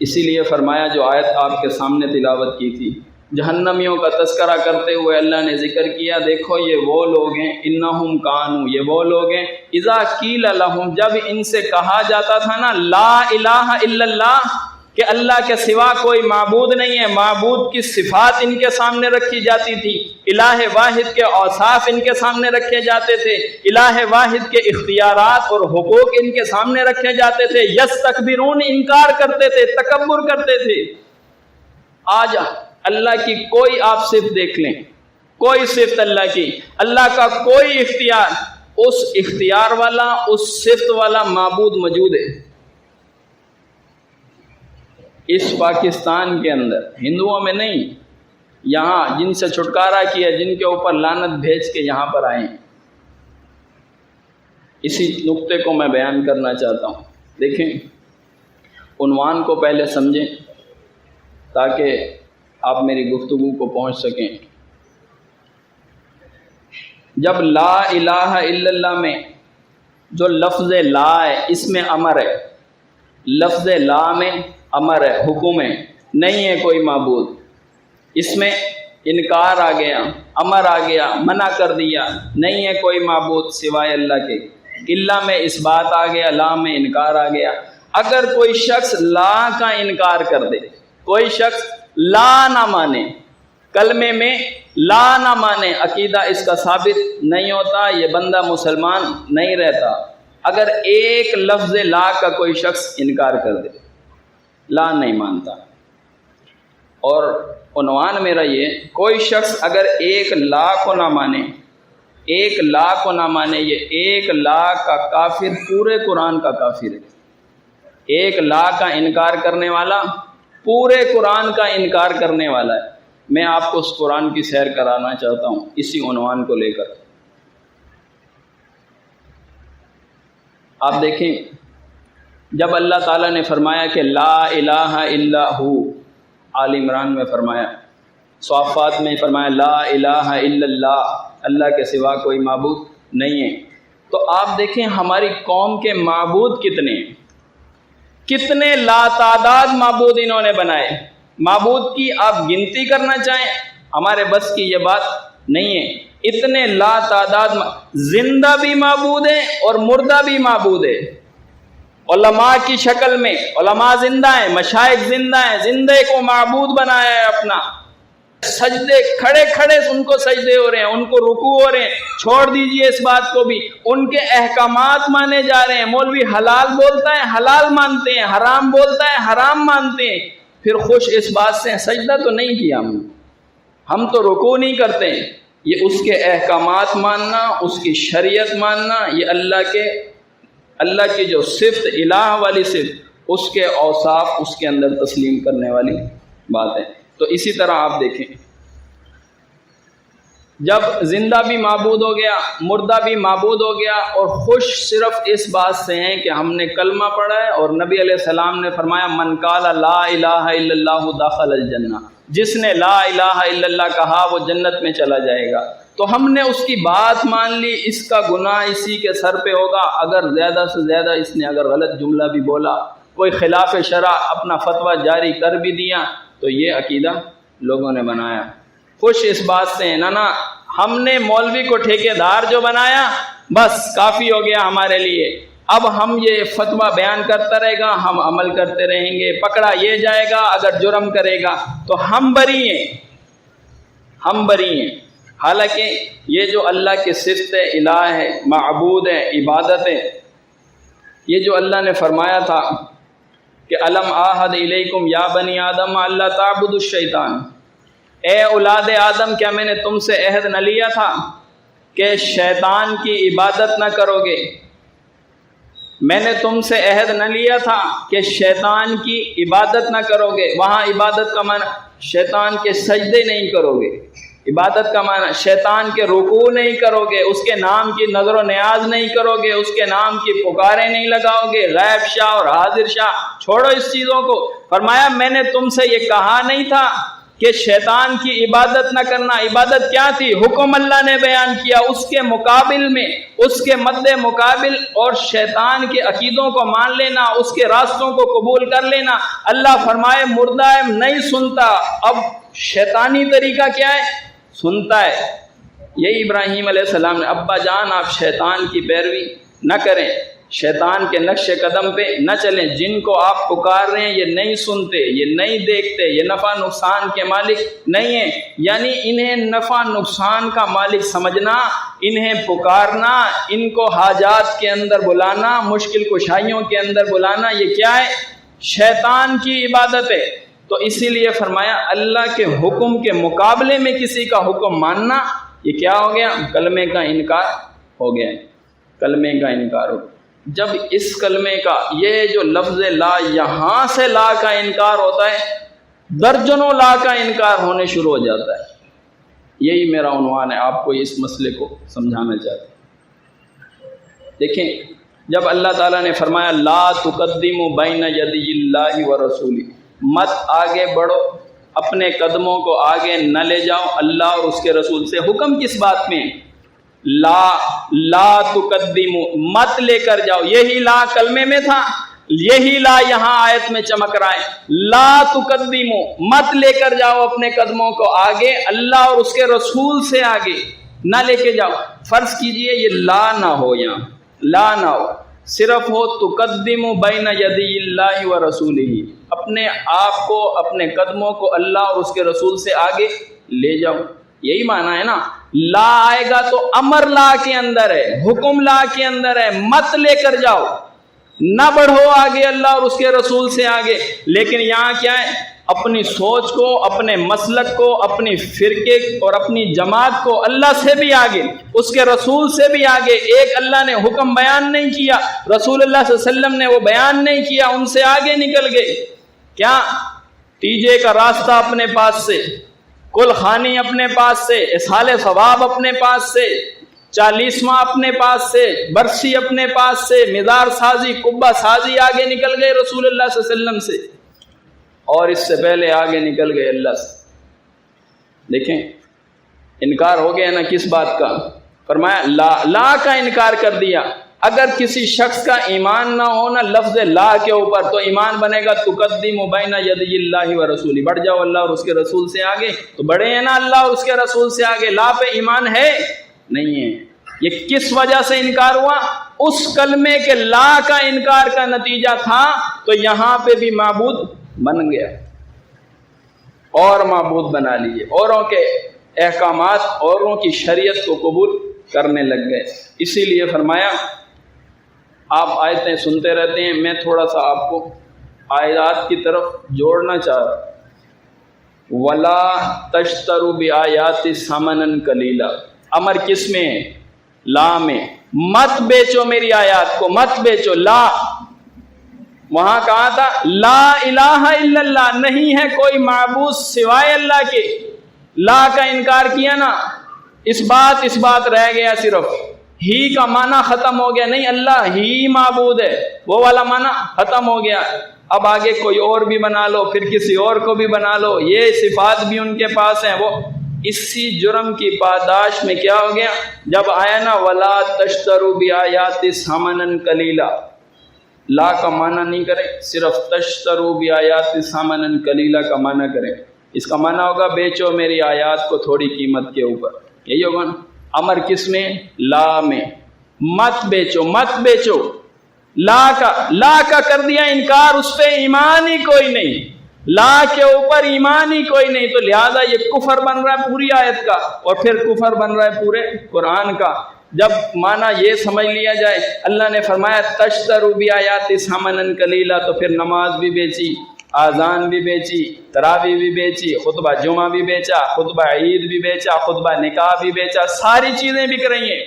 اسی لیے فرمایا، جو آیت آپ کے سامنے تلاوت کی تھی، جہنمیوں کا تذکرہ کرتے ہوئے اللہ نے ذکر کیا، دیکھو یہ وہ لوگ ہیں، انہم کانو، یہ وہ لوگ ہیں، اذا قیل لہم، جب ان سے کہا جاتا تھا نا لا الہ الا اللہ، کہ اللہ کے سوا کوئی معبود نہیں ہے، معبود کی صفات ان کے سامنے رکھی جاتی تھی، الہ واحد کے اوصاف ان کے سامنے رکھے جاتے تھے، الہ واحد کے اختیارات اور حقوق ان کے سامنے رکھے جاتے تھے، یستکبرون، انکار کرتے تھے، تکبر کرتے تھے۔ آج اللہ کی کوئی آپ صفت دیکھ لیں، کوئی صفت اللہ کی، اللہ کا کوئی اختیار، اس اختیار والا، اس صفت والا معبود موجود ہے اس پاکستان کے اندر، ہندوؤں میں نہیں، یہاں جن سے چھٹکارا کیا، جن کے اوپر لعنت بھیج کے یہاں پر آئے ہیں۔ اسی نقطے کو میں بیان کرنا چاہتا ہوں۔ دیکھیں، عنوان کو پہلے سمجھیں تاکہ آپ میری گفتگو کو پہنچ سکیں۔ جب لا الہ الا اللہ میں جو لفظ لا ہے، اس میں امر ہے، لفظ لا میں امر ہے، حکم ہے، نہیں ہے کوئی معبود، اس میں انکار آ گیا، امر آ گیا، منع کر دیا، نہیں ہے کوئی معبود سوائے اللہ کے، الا میں اس بات آ گیا، لا میں انکار آ گیا۔ اگر کوئی شخص لا کا انکار کر دے، کوئی شخص لا نہ مانے، کلمے میں لا نہ مانے، عقیدہ اس کا ثابت نہیں ہوتا، یہ بندہ مسلمان نہیں رہتا۔ اگر ایک لفظ لا کا کوئی شخص انکار کر دے، لا نہیں مانتا، اور عنوان میرا یہ، کوئی شخص اگر ایک لا کو نہ مانے، ایک لا کو نہ مانے، یہ ایک لا کا کافر پورے قرآن کا کافر ہے۔ ایک لا کا انکار کرنے والا پورے قرآن کا انکار کرنے والا ہے۔ میں آپ کو اس قرآن کی سیر کرانا چاہتا ہوں اسی عنوان کو لے کر۔ آپ دیکھیں، جب اللہ تعالیٰ نے فرمایا کہ لا الہ الا ہو، آل عمران میں فرمایا، صافات میں فرمایا لا الہ الا اللہ، اللہ کے سوا کوئی معبود نہیں ہے، تو آپ دیکھیں ہماری قوم کے معبود کتنے ہیں، کتنے لا تعداد معبود انہوں نے بنائے۔ معبود کی آپ گنتی کرنا چاہیں، ہمارے بس کی یہ بات نہیں ہے۔ اتنے لا تعداد زندہ بھی معبود ہیں اور مردہ بھی معبود ہے۔ علماء کی شکل میں علماء زندہ ہیں، مشائخ زندہ ہیں، زندے کو معبود بنایا ہے اپنا، سجدے کھڑے کھڑے ان کو سجدے ہو رہے ہیں، ان کو رکوع ہو رہے ہیں۔ چھوڑ دیجئے اس بات کو بھی، ان کے احکامات مانے جا رہے ہیں۔ مولوی حلال بولتا ہے حلال مانتے ہیں، حرام بولتا ہے حرام مانتے ہیں، پھر خوش اس بات سے سجدہ تو نہیں کیا ہم تو رکوع نہیں کرتے۔ یہ اس کے احکامات ماننا، اس کی شریعت ماننا، یہ اللہ کی جو صفت الہ والی صفت، اس کے اوصاف اس کے اندر تسلیم کرنے والی بات ہے۔ تو اسی طرح آپ دیکھیں، جب زندہ بھی معبود ہو گیا، مردہ بھی معبود ہو گیا، اور خوش صرف اس بات سے ہیں کہ ہم نے کلمہ پڑھا ہے، اور نبی علیہ السلام نے فرمایا من قال لا الہ الا اللہ دخل الجنہ، جس نے لا الہ الا اللہ کہا وہ جنت میں چلا جائے گا۔ تو ہم نے اس کی بات مان لی، اس کا گناہ اسی کے سر پہ ہوگا۔ اگر زیادہ سے زیادہ اس نے اگر غلط جملہ بھی بولا، کوئی خلاف شرع اپنا فتویٰ جاری کر بھی دیا، تو یہ عقیدہ لوگوں نے بنایا۔ خوش اس بات سے ہیں، نہ ہم نے مولوی کو ٹھیکیدار جو بنایا بس کافی ہو گیا ہمارے لیے، اب ہم یہ فتویٰ بیان کرتا رہے گا، ہم عمل کرتے رہیں گے، پکڑا یہ جائے گا اگر جرم کرے گا تو ہم بری ہیں، ہم بری ہیں۔ حالانکہ یہ جو اللہ کی صفت الہ ہے، معبود ہے، عبادت ہے، یہ جو اللہ نے فرمایا تھا کہ الم عہد الیکم یا بنی آدم اللہ تعبدوا الشیطان، اے اولاد آدم کیا میں نے تم سے عہد نہ لیا تھا کہ شیطان کی عبادت نہ کرو گے؟ میں نے تم سے عہد نہ لیا تھا کہ شیطان کی عبادت نہ کرو گے۔ وہاں عبادت کا معنی شیطان کے سجدے نہیں کرو گے، عبادت کا معنی شیطان کے رکوع نہیں کرو گے، اس کے نام کی نظر و نیاز نہیں کرو گے، اس کے نام کی پکاریں نہیں لگاؤ گے، غیب شاہ اور حاضر شاہ چھوڑو اس چیزوں کو۔ فرمایا میں نے تم سے یہ کہا نہیں تھا کہ شیطان کی عبادت نہ کرنا۔ عبادت کیا تھی؟ حکم اللہ نے بیان کیا، اس کے مقابل میں، اس کے مد مقابل اور شیطان کے عقیدوں کو مان لینا، اس کے راستوں کو قبول کر لینا۔ اللہ فرمائے مردہ نہیں سنتا، اب شیطانی طریقہ کیا ہے؟ سنتا ہے۔ یہی ابراہیم علیہ السلام نے، ابا جان آپ شیطان کی پیروی نہ کریں، شیطان کے نقش قدم پہ نہ چلیں، جن کو آپ پکار رہے ہیں یہ نہیں سنتے، یہ نہیں دیکھتے، یہ نفع نقصان کے مالک نہیں ہیں۔ یعنی انہیں نفع نقصان کا مالک سمجھنا، انہیں پکارنا، ان کو حاجات کے اندر بلانا، مشکل کشائیوں کے اندر بلانا، یہ کیا ہے؟ شیطان کی عبادت ہے۔ تو اسی لیے فرمایا اللہ کے حکم کے مقابلے میں کسی کا حکم ماننا، یہ کیا ہو گیا؟ کلمے کا انکار ہو گیا، کلمے کا انکار ہو گیا۔ جب اس کلمے کا یہ جو لفظ لا، یہاں سے لا کا انکار ہوتا ہے، درجنوں لا کا انکار ہونے شروع ہو جاتا ہے۔ یہی میرا عنوان ہے، آپ کو اس مسئلے کو سمجھانا چاہتا ہوں۔ دیکھیں جب اللہ تعالیٰ نے فرمایا لا تقدموا بین یدی اللہ ورسولہ، مت آگے بڑھو، اپنے قدموں کو آگے نہ لے جاؤ اللہ اور اس کے رسول سے۔ حکم کس بات میں؟ لا تقدموا، مت لے کر جاؤ۔ یہی لا کلمے میں تھا، یہی لا یہاں آیت میں چمک رہا ہے۔ لا تقدموا، مت لے کر جاؤ اپنے قدموں کو آگے اللہ اور اس کے رسول سے آگے نہ لے کے جاؤ۔ فرض کیجئے یہ لا نہ ہو یہاں، لا نہ ہو، صرف ہو تقدم بین یدی اللہ و رسولہ، اپنے آپ کو، اپنے قدموں کو اللہ اور اس کے رسول سے آگے لے جاؤ، یہی معنی ہے نا۔ لا آئے گا تو امر لا کے اندر ہے، حکم لا کے اندر ہے، مت لے کر جاؤ، نہ بڑھو آگے اللہ اور اس کے رسول سے آگے۔ لیکن یہاں کیا ہے، اپنی سوچ کو، اپنے مسلک کو، اپنی فرقے اور اپنی جماعت کو اللہ سے بھی آگے، اس کے رسول سے بھی آگے۔ ایک اللہ نے حکم بیان نہیں کیا، رسول اللہ صلی اللہ علیہ وسلم نے وہ بیان نہیں کیا، ان سے آگے نکل گئے۔ کیا تیجے کا راستہ اپنے پاس سے، کل خانی اپنے پاس سے، اصحال ثواب اپنے پاس سے، 40واں اپنے پاس سے، برسی اپنے پاس سے، مزار سازی، قبہ سازی آگے نکل گئے رسول اللہ صلی اللہ علیہ وسلم سے، اور اس سے پہلے آگے نکل گئے اللہ سے۔ دیکھیں انکار ہو گیا نا کس بات کا، فرمایا لا کا انکار کر دیا۔ اگر کسی شخص کا ایمان نہ ہونا لفظ لا کے اوپر، تو ایمان بنے گا تقدم بین یدی اللہ و رسولہ، بڑھ جاؤ اللہ اور اس کے رسول سے آگے، تو بڑھے ہیں نا اللہ اور اس کے رسول سے آگے۔ لا پہ ایمان ہے نہیں ہے۔ یہ کس وجہ سے انکار ہوا؟ اس کلمے کے لا کا انکار کا نتیجہ تھا، تو یہاں پہ بھی معبود بن گیا، اور معبود بنا لیے، اوروں کے احکامات، اوروں کی شریعت کو قبول کرنے لگ گئے۔ اسی لیے فرمایا، آپ آیتیں سنتے رہتے ہیں، میں تھوڑا سا آپ کو آیات کی طرف جوڑنا چاہ رہا ہوں۔ وَلَا تَشْتَرُوا بِآيَاتِ ثَمَنًا قَلِيلًا، امر کس میں ہے؟ لا میں۔ مت بیچو میری آیات کو، مت بیچو۔ لا وہاں کہا تھا لا الہ الا اللہ، نہیں ہے کوئی معبود سوائے اللہ کے۔ لا کا انکار کیا نا، اس بات رہ گیا، صرف ہی کا معنی ختم ہو گیا، نہیں اللہ ہی معبود ہے، وہ والا معنی ختم ہو گیا۔ اب آگے کوئی اور بھی بنا لو، پھر کسی اور کو بھی بنا لو، یہ صفات بھی ان کے پاس ہیں، وہ اسی جرم کی پاداش میں کیا ہو گیا، جب آیا نا وَلَا تَشْتَرُوا بِآيَاتِ ثَمَنًا قَلِيلًا، لا کا معنی نہیں کریں، صرف تشتروا بآیات ثمنا قلیلا کا معنی کریں۔ اس کا معنی ہوگا بیچو میری آیات کو تھوڑی قیمت کے اوپر، یہی ہوگا نا۔ امر کس میں؟ لا میں۔ مت بیچو، مت بیچو۔ لا کا کر دیا انکار، اس پہ ایمان ہی کوئی نہیں، لا کے اوپر ایمان ہی کوئی نہیں، تو لہذا یہ کفر بن رہا ہے پوری آیت کا، اور پھر کفر بن رہا ہے پورے قرآن کا۔ جب معنی یہ سمجھ لیا جائے، اللہ نے فرمایا تشتروا بآیات ثمنا قلیلا، تو پھر نماز بھی بیچی، آذان بھی بیچی، تراویح بھی بیچی، خطبہ جمعہ بھی بیچا، خطبہ عید بھی بیچا، خطبہ نکاح بھی بیچا، ساری چیزیں بک رہی ہیں۔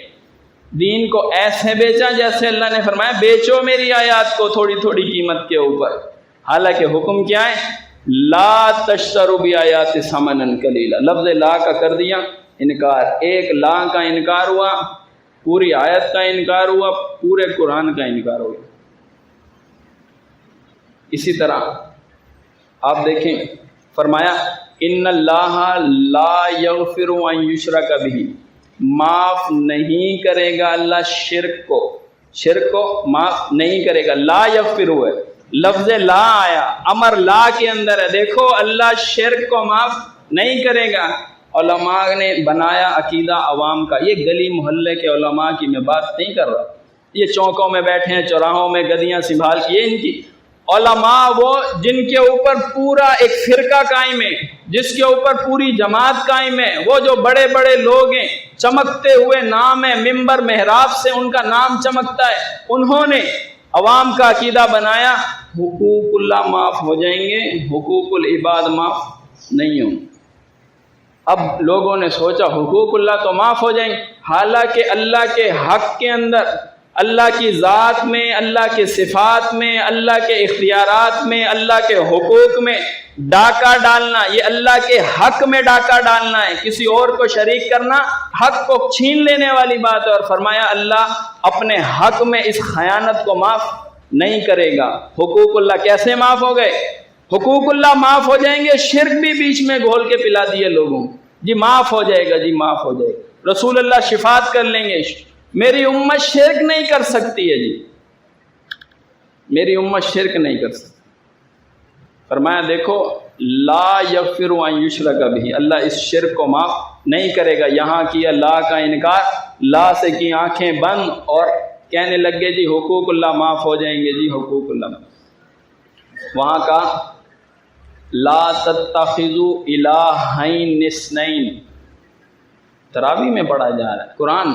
دین کو ایسے بیچا جیسے اللہ نے فرمایا بیچو میری آیات کو تھوڑی تھوڑی قیمت کے اوپر، حالانکہ حکم کیا ہے؟ لا تشتروا بآیات ثمنا قلیلا۔ لفظ لا کا کر دیا انکار، ایک لا کا انکار ہوا، پوری آیت کا انکار ہوا، پورے قرآن کا انکار ہوا۔ اسی طرح آپ دیکھیں، فرمایا ان اللہ لا یغفر ان یشرک بہ، معاف نہیں کرے گا اللہ شرک کو معاف نہیں کرے گا۔ لا یغفر ہے، لفظ لا آیا، امر لا کے اندر ہے۔ دیکھو اللہ شرک کو معاف نہیں کرے گا۔ علماء نے بنایا عقیدہ عوام کا، یہ گلی محلے کے علماء کی میں بات نہیں کر رہا، یہ چوکوں میں بیٹھے ہیں، چوراہوں میں گدیاں سنبھال کے، ان کی علماء وہ جن کے اوپر پورا ایک فرقہ قائم ہے، جس کے اوپر پوری جماعت قائم ہے، وہ جو بڑے بڑے لوگ ہیں، چمکتے ہوئے نام ہے، ممبر محراب سے ان کا نام چمکتا ہے، انہوں نے عوام کا عقیدہ بنایا حقوق اللہ معاف ہو جائیں گے، حقوق العباد معاف نہیں ہوں۔ اب لوگوں نے سوچا حقوق اللہ تو معاف ہو جائیں، حالانکہ اللہ کے حق کے اندر، اللہ کی ذات میں، اللہ کے صفات میں، اللہ کے اختیارات میں، اللہ کے حقوق میں ڈاکہ ڈالنا، یہ اللہ کے حق میں ڈاکہ ڈالنا ہے، کسی اور کو شریک کرنا حق کو چھین لینے والی بات ہے۔ اور فرمایا اللہ اپنے حق میں اس خیانت کو معاف نہیں کرے گا۔ حقوق اللہ کیسے معاف ہو گئے؟ حقوق اللہ معاف ہو جائیں گے، شرک بھی بیچ میں گھول کے پلا دیے لوگوں، جی معاف ہو جائے گا، جی معاف ہو جائے گا، رسول اللہ شفاعت کر لیں گے، میری امت شرک نہیں کر سکتی ہے، جی میری امت شرک نہیں کر سکتی۔ فرمایا دیکھو لا یغفر ان یشرک بہ، اللہ اس شرک کو معاف نہیں کرے گا۔ یہاں کیا لا کا انکار، لا سے کی آنکھیں بند اور کہنے لگ گئے جی حقوق اللہ معاف ہو جائیں گے، جی حقوق اللہ. وہاں کا لا تتخذوا الہین اثنین تراویح میں پڑھا جا رہا ہے، قرآن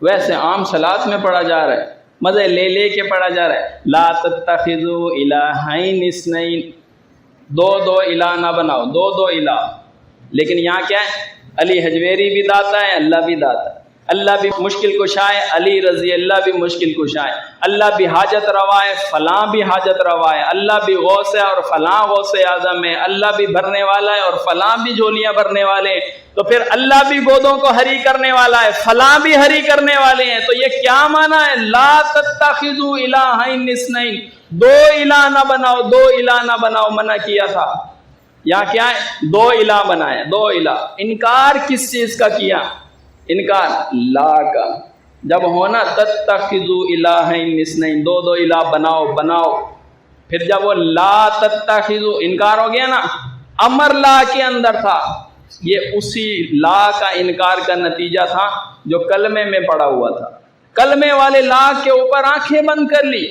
ویسے عام صلات میں پڑھا جا رہا ہے، مزے لے لے کے پڑھا جا رہا ہے. لا تتخذوا الہین اثنین، دو الہ نہ بناؤ، دو الہ. لیکن یہاں کیا ہے، علی حجویری بھی داتا ہے، اللہ بھی داتا ہے، اللہ بھی مشکل کشا ہے، علی رضی اللہ بھی مشکل کشا ہے، اللہ بھی حاجت روا ہے، فلاں بھی حاجت روا ہے، اللہ بھی غوث ہے اور فلاں غوث اعظم ہے، اللہ بھی بھرنے والا ہے اور فلاں بھی جھولیاں بھرنے والے ہیں. تو پھر اللہ بھی گودوں کو ہری کرنے والا ہے، فلاں بھی ہری کرنے والے ہیں. تو یہ کیا معنی ہے، لا تتخذوا الہین اثنین، دو الہ نہ بناؤ، دو الہ نہ بناؤ منع کیا تھا. یہاں کیا ہے، دو الہ بنائے، دو الہ. انکار کس چیز کا کیا، انکار لا کا. جب ہونا تتخذوا الہین اثنین، دو الہ بناؤ. پھر جب وہ لا تتخذوا انکار ہو گیا نا، امر لا کے اندر تھا، یہ اسی لا کا انکار کا نتیجہ تھا جو کلمے میں پڑا ہوا تھا. کلمے والے لا کے اوپر آنکھیں بند کر لی.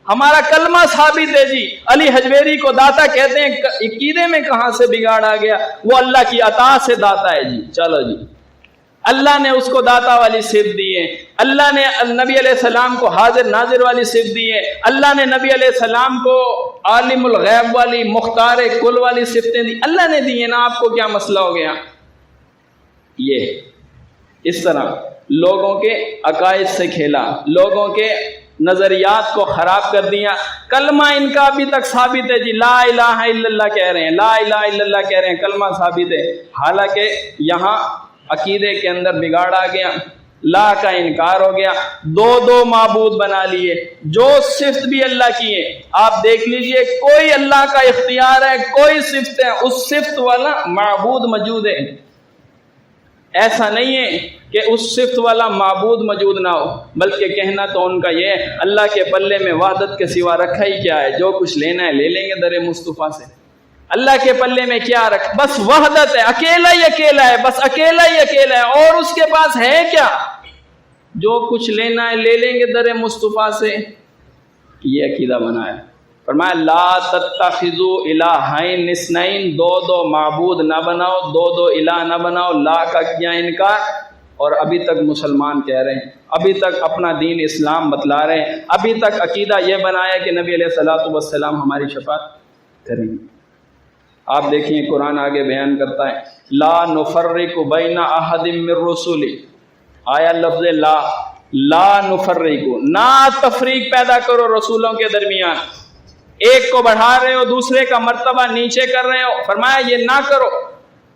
ہمارا کلمہ ثابت ہے جی، علی حجویری کو داتا کہتے ہیں، عقیدے میں کہاں سے بگاڑ آ گیا، وہ اللہ کی عطا سے داتا ہے جی. چلو جی، اللہ نے اس کو داتا والی صفت دی ہے، اللہ نے نبی علیہ السلام کو حاضر ناظر والی صفت دی ہے، اللہ نے نبی علیہ السلام کو عالم الغیب والی مختار کل والی صفتیں دی، اللہ نے دی ہیں نا، آپ کو کیا مسئلہ ہو گیا. یہ اس طرح لوگوں کے عقائد سے کھیلا، لوگوں کے نظریات کو خراب کر دیا. کلمہ ان کا ابھی تک ثابت ہے جی، لا الہ الا اللہ کہہ رہے ہیں، لا الہ الا اللہ کہہ رہے ہیں، کلمہ ثابت ہے. حالانکہ یہاں عقیدے کے اندر بگاڑ آ گیا، لا کا انکار ہو گیا، دو معبود بنا لیے. جو صفت بھی اللہ کی ہے آپ دیکھ لیجئے، کوئی اللہ کا اختیار ہے، کوئی صفت ہے، اس صفت والا معبود موجود ہے. ایسا نہیں ہے کہ اس صفت والا معبود موجود نہ ہو، بلکہ کہنا تو ان کا یہ ہے، اللہ کے پلے میں وحدت کے سوا رکھا ہی کیا ہے، جو کچھ لینا ہے لے لیں گے در مصطفیٰ سے. اللہ کے پلے میں کیا رکھ، بس وحدت ہے، اکیلا ہی اکیلا ہے، بس اکیلا ہی اکیلا ہے، اور اس کے پاس ہے کیا، جو کچھ لینا ہے لے لیں گے در مصطفیٰ سے. یہ عقیدہ بنایا. فرمایا لا تتخذوا الہین اثنین، دو معبود نہ بناؤ، دو الہ نہ بناؤ. لا کا کیا انکار، اور ابھی تک مسلمان کہہ رہے ہیں، ابھی تک اپنا دین اسلام بتلا رہے ہیں، ابھی تک عقیدہ یہ بنایا کہ نبی علیہ الصلوۃ والسلام ہماری شفاعت کریں گے. آپ دیکھیں قرآن آگے بیان کرتا ہے، لا نفرق بین احد من رسلی. آیا لفظ لا نفرق، نہ تفریق پیدا کرو رسولوں کے درمیان. ایک کو بڑھا رہے ہو، دوسرے کا مرتبہ نیچے کر رہے ہو. فرمایا یہ نہ کرو،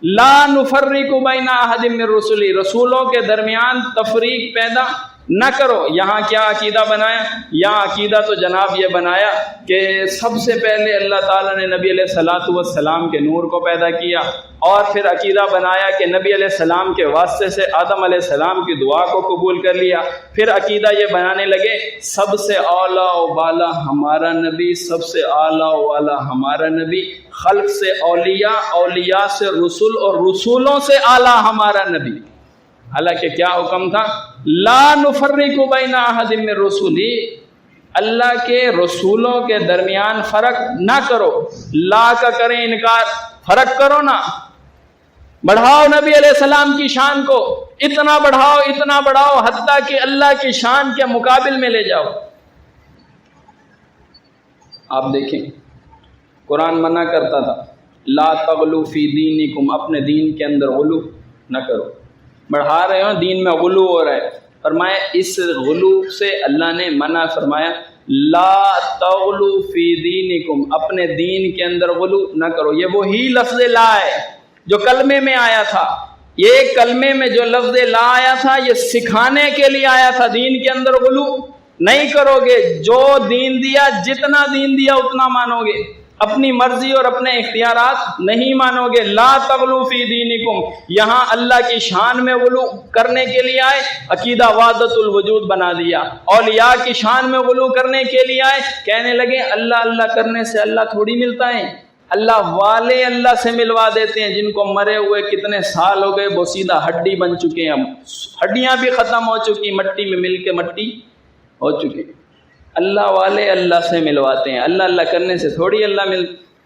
لا نفرق بین احد من رسلی، رسولوں کے درمیان تفریق پیدا نہ کرو. یہاں کیا عقیدہ بنایا، یہاں عقیدہ تو جناب یہ بنایا کہ سب سے پہلے اللہ تعالیٰ نے نبی علیہ الصلوۃ والسلام کے نور کو پیدا کیا، اور پھر عقیدہ بنایا کہ نبی علیہ السلام کے واسطے سے آدم علیہ السلام کی دعا کو قبول کر لیا. پھر عقیدہ یہ بنانے لگے سب سے اعلیٰ و بالا ہمارا نبی، سب سے اعلیٰ و بالا ہمارا نبی، خلق سے اولیاء، اولیاء سے رسول، اور رسولوں سے اعلیٰ ہمارا نبی. حالانکہ کیا حکم تھا، لا نفرق بین احد من رسلی، اللہ کے رسولوں کے درمیان فرق نہ کرو. لا کا کریں انکار، فرق کرو نا، بڑھاؤ نبی علیہ السلام کی شان کو، اتنا بڑھاؤ حتیٰ کہ اللہ کی شان کے مقابل میں لے جاؤ. آپ دیکھیں قرآن منع کرتا تھا، لا تغلو فی دینکم، اپنے دین کے اندر غلو نہ کرو. بڑھا رہے ہو دین میں غلو ہو رہا ہے. فرمایا اس غلو سے اللہ نے منع فرمایا، لا تغلو فی دینکم، اپنے دین کے اندر غلو نہ کرو. یہ وہی لفظ لا ہے جو کلمے میں آیا تھا. یہ کلمے میں جو لفظ لا آیا تھا یہ سکھانے کے لیے آیا تھا، دین کے اندر غلو نہیں کرو گے. جو دین دیا، جتنا دین دیا اتنا مانو گے، اپنی مرضی اور اپنے اختیارات نہیں مانو گے. لا تغلو فی دینکم، یہاں اللہ کی شان میں غلو کرنے کے لیے آئے، عقیدہ وحدت الوجود بنا دیا. اولیاء کی شان میں غلو کرنے کے لیے آئے، کہنے لگے اللہ اللہ کرنے سے اللہ تھوڑی ملتا ہے، اللہ والے اللہ سے ملوا دیتے ہیں. جن کو مرے ہوئے کتنے سال ہو گئے، وہ سیدھا ہڈی بن چکے ہیں، ہڈیاں بھی ختم ہو چکی، مٹی میں مل کے مٹی ہو چکی۔ اللہ والے اللہ سے ملواتے ہیں، اللہ اللہ کرنے سے تھوڑی اللہ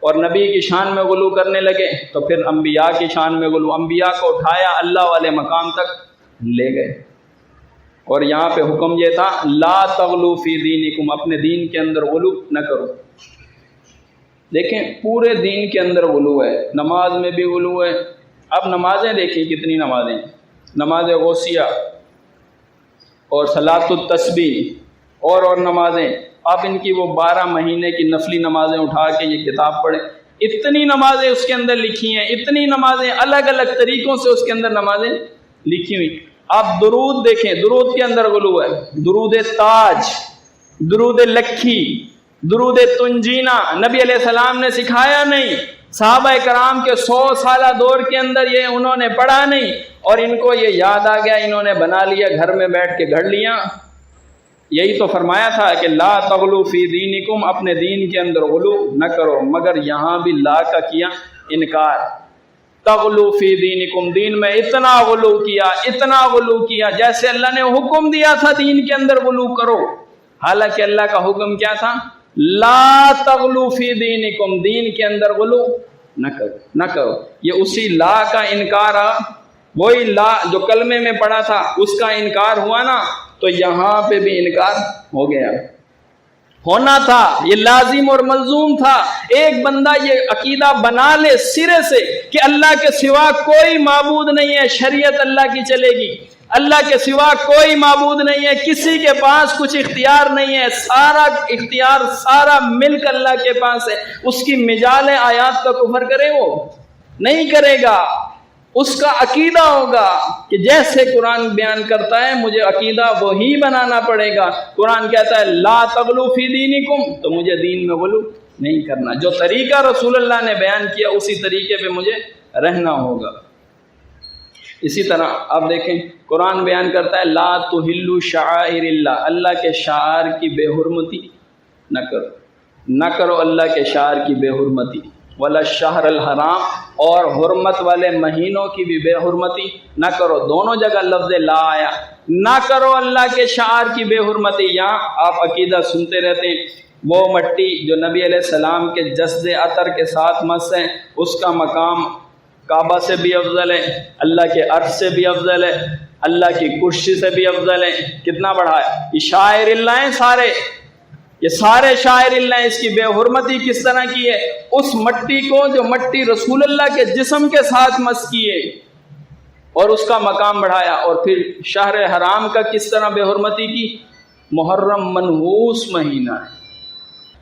اور نبی کی شان میں غلو کرنے لگے تو پھر انبیاء کی شان میں غلو، انبیاء کو اٹھایا اللہ والے مقام تک لے گئے۔ اور یہاں پہ حکم یہ تھا لا تغلو فی دینکم، اپنے دین کے اندر غلو نہ کرو۔ دیکھیں پورے دین کے اندر غلو ہے، نماز میں بھی غلو ہے۔ اب نمازیں دیکھیں کتنی نمازیں، نماز غوثیہ اور صلاۃ التسبیح اور نمازیں، آپ ان کی وہ 12 مہینے کی نفلی نمازیں اٹھا کے یہ کتاب پڑھیں، اتنی نمازیں اس کے اندر لکھی ہیں، اتنی نمازیں الگ الگ طریقوں سے اس کے اندر نمازیں لکھی ہوئی۔ آپ درود دیکھیں، درود کے اندر غلو ہے، درود تاج، درود لکھی، درود تنجینا نبی علیہ السلام نے سکھایا نہیں، صحابہ کرام کے 100 سالہ دور کے اندر یہ انہوں نے پڑھا نہیں، اور ان کو یہ یاد آ گیا، انہوں نے بنا لیا، گھر میں بیٹھ کے گھڑ لیا۔ یہی تو فرمایا تھا کہ لا تغلو فی دینکم، اپنے دین کے اندر غلو نہ کرو، مگر یہاں بھی لا کا کیا انکار۔ تغلو فی دینکم، دین میں اتنا غلو کیا، اتنا غلو کیا، جیسے اللہ نے حکم دیا تھا دین کے اندر غلو کرو، حالانکہ اللہ کا حکم کیا تھا؟ لا تغلو فی دینکم، دین کے اندر غلو نہ کرو۔ یہ اسی لا کا انکار، وہی لا جو کلمے میں پڑھا تھا اس کا انکار ہوا نا، تو یہاں پہ بھی انکار ہو گیا۔ ہونا تھا، یہ لازم اور ملزوم تھا، ایک بندہ یہ عقیدہ بنا لے سرے سے کہ اللہ کے سوا کوئی معبود نہیں ہے، شریعت اللہ کی چلے گی، اللہ کے سوا کوئی معبود نہیں ہے، کسی کے پاس کچھ اختیار نہیں ہے، سارا اختیار سارا ملک اللہ کے پاس ہے، اس کی مجال آیات کا کفر کرے وہ نہیں کرے گا۔ اس کا عقیدہ ہوگا کہ جیسے قرآن بیان کرتا ہے مجھے عقیدہ وہی بنانا پڑے گا۔ قرآن کہتا ہے لا تغلو فی دینکم، تو مجھے دین میں غلو نہیں کرنا، جو طریقہ رسول اللہ نے بیان کیا اسی طریقے پہ مجھے رہنا ہوگا۔ اسی طرح آپ دیکھیں قرآن بیان کرتا ہے لا تحلوا شعائر اللہ، اللہ کے شعائر کی بے حرمتی نہ کرو اللہ کے شعائر کی بے حرمتی، ولا الشہر الحرام، اور حرمت والے مہینوں کی بھی بے حرمتی نہ کرو۔ دونوں جگہ لفظ لا آیا، نہ کرو اللہ کے شعائر کی بے حرمتی۔ یہاں آپ عقیدہ سنتے رہتے ہیں، وہ مٹی جو نبی علیہ السلام کے جسد عطر کے ساتھ مس ہے، اس کا مقام کعبہ سے بھی افضل ہے، اللہ کے عرش سے بھی افضل ہے، اللہ کی کرسی سے بھی افضل ہے۔ کتنا بڑھا ہے، یہ شاعر اللہ ہیں سارے، یہ سارے شاعر اللہ ہیں۔ اس کی بے حرمتی کس طرح کی ہے؟ اس مٹی کو جو مٹی رسول اللہ کے جسم کے ساتھ مس کیے اور اس کا مقام بڑھایا۔ اور پھر شہر حرام کا کس طرح بے حرمتی کی؟ محرم منحوس مہینہ ہے،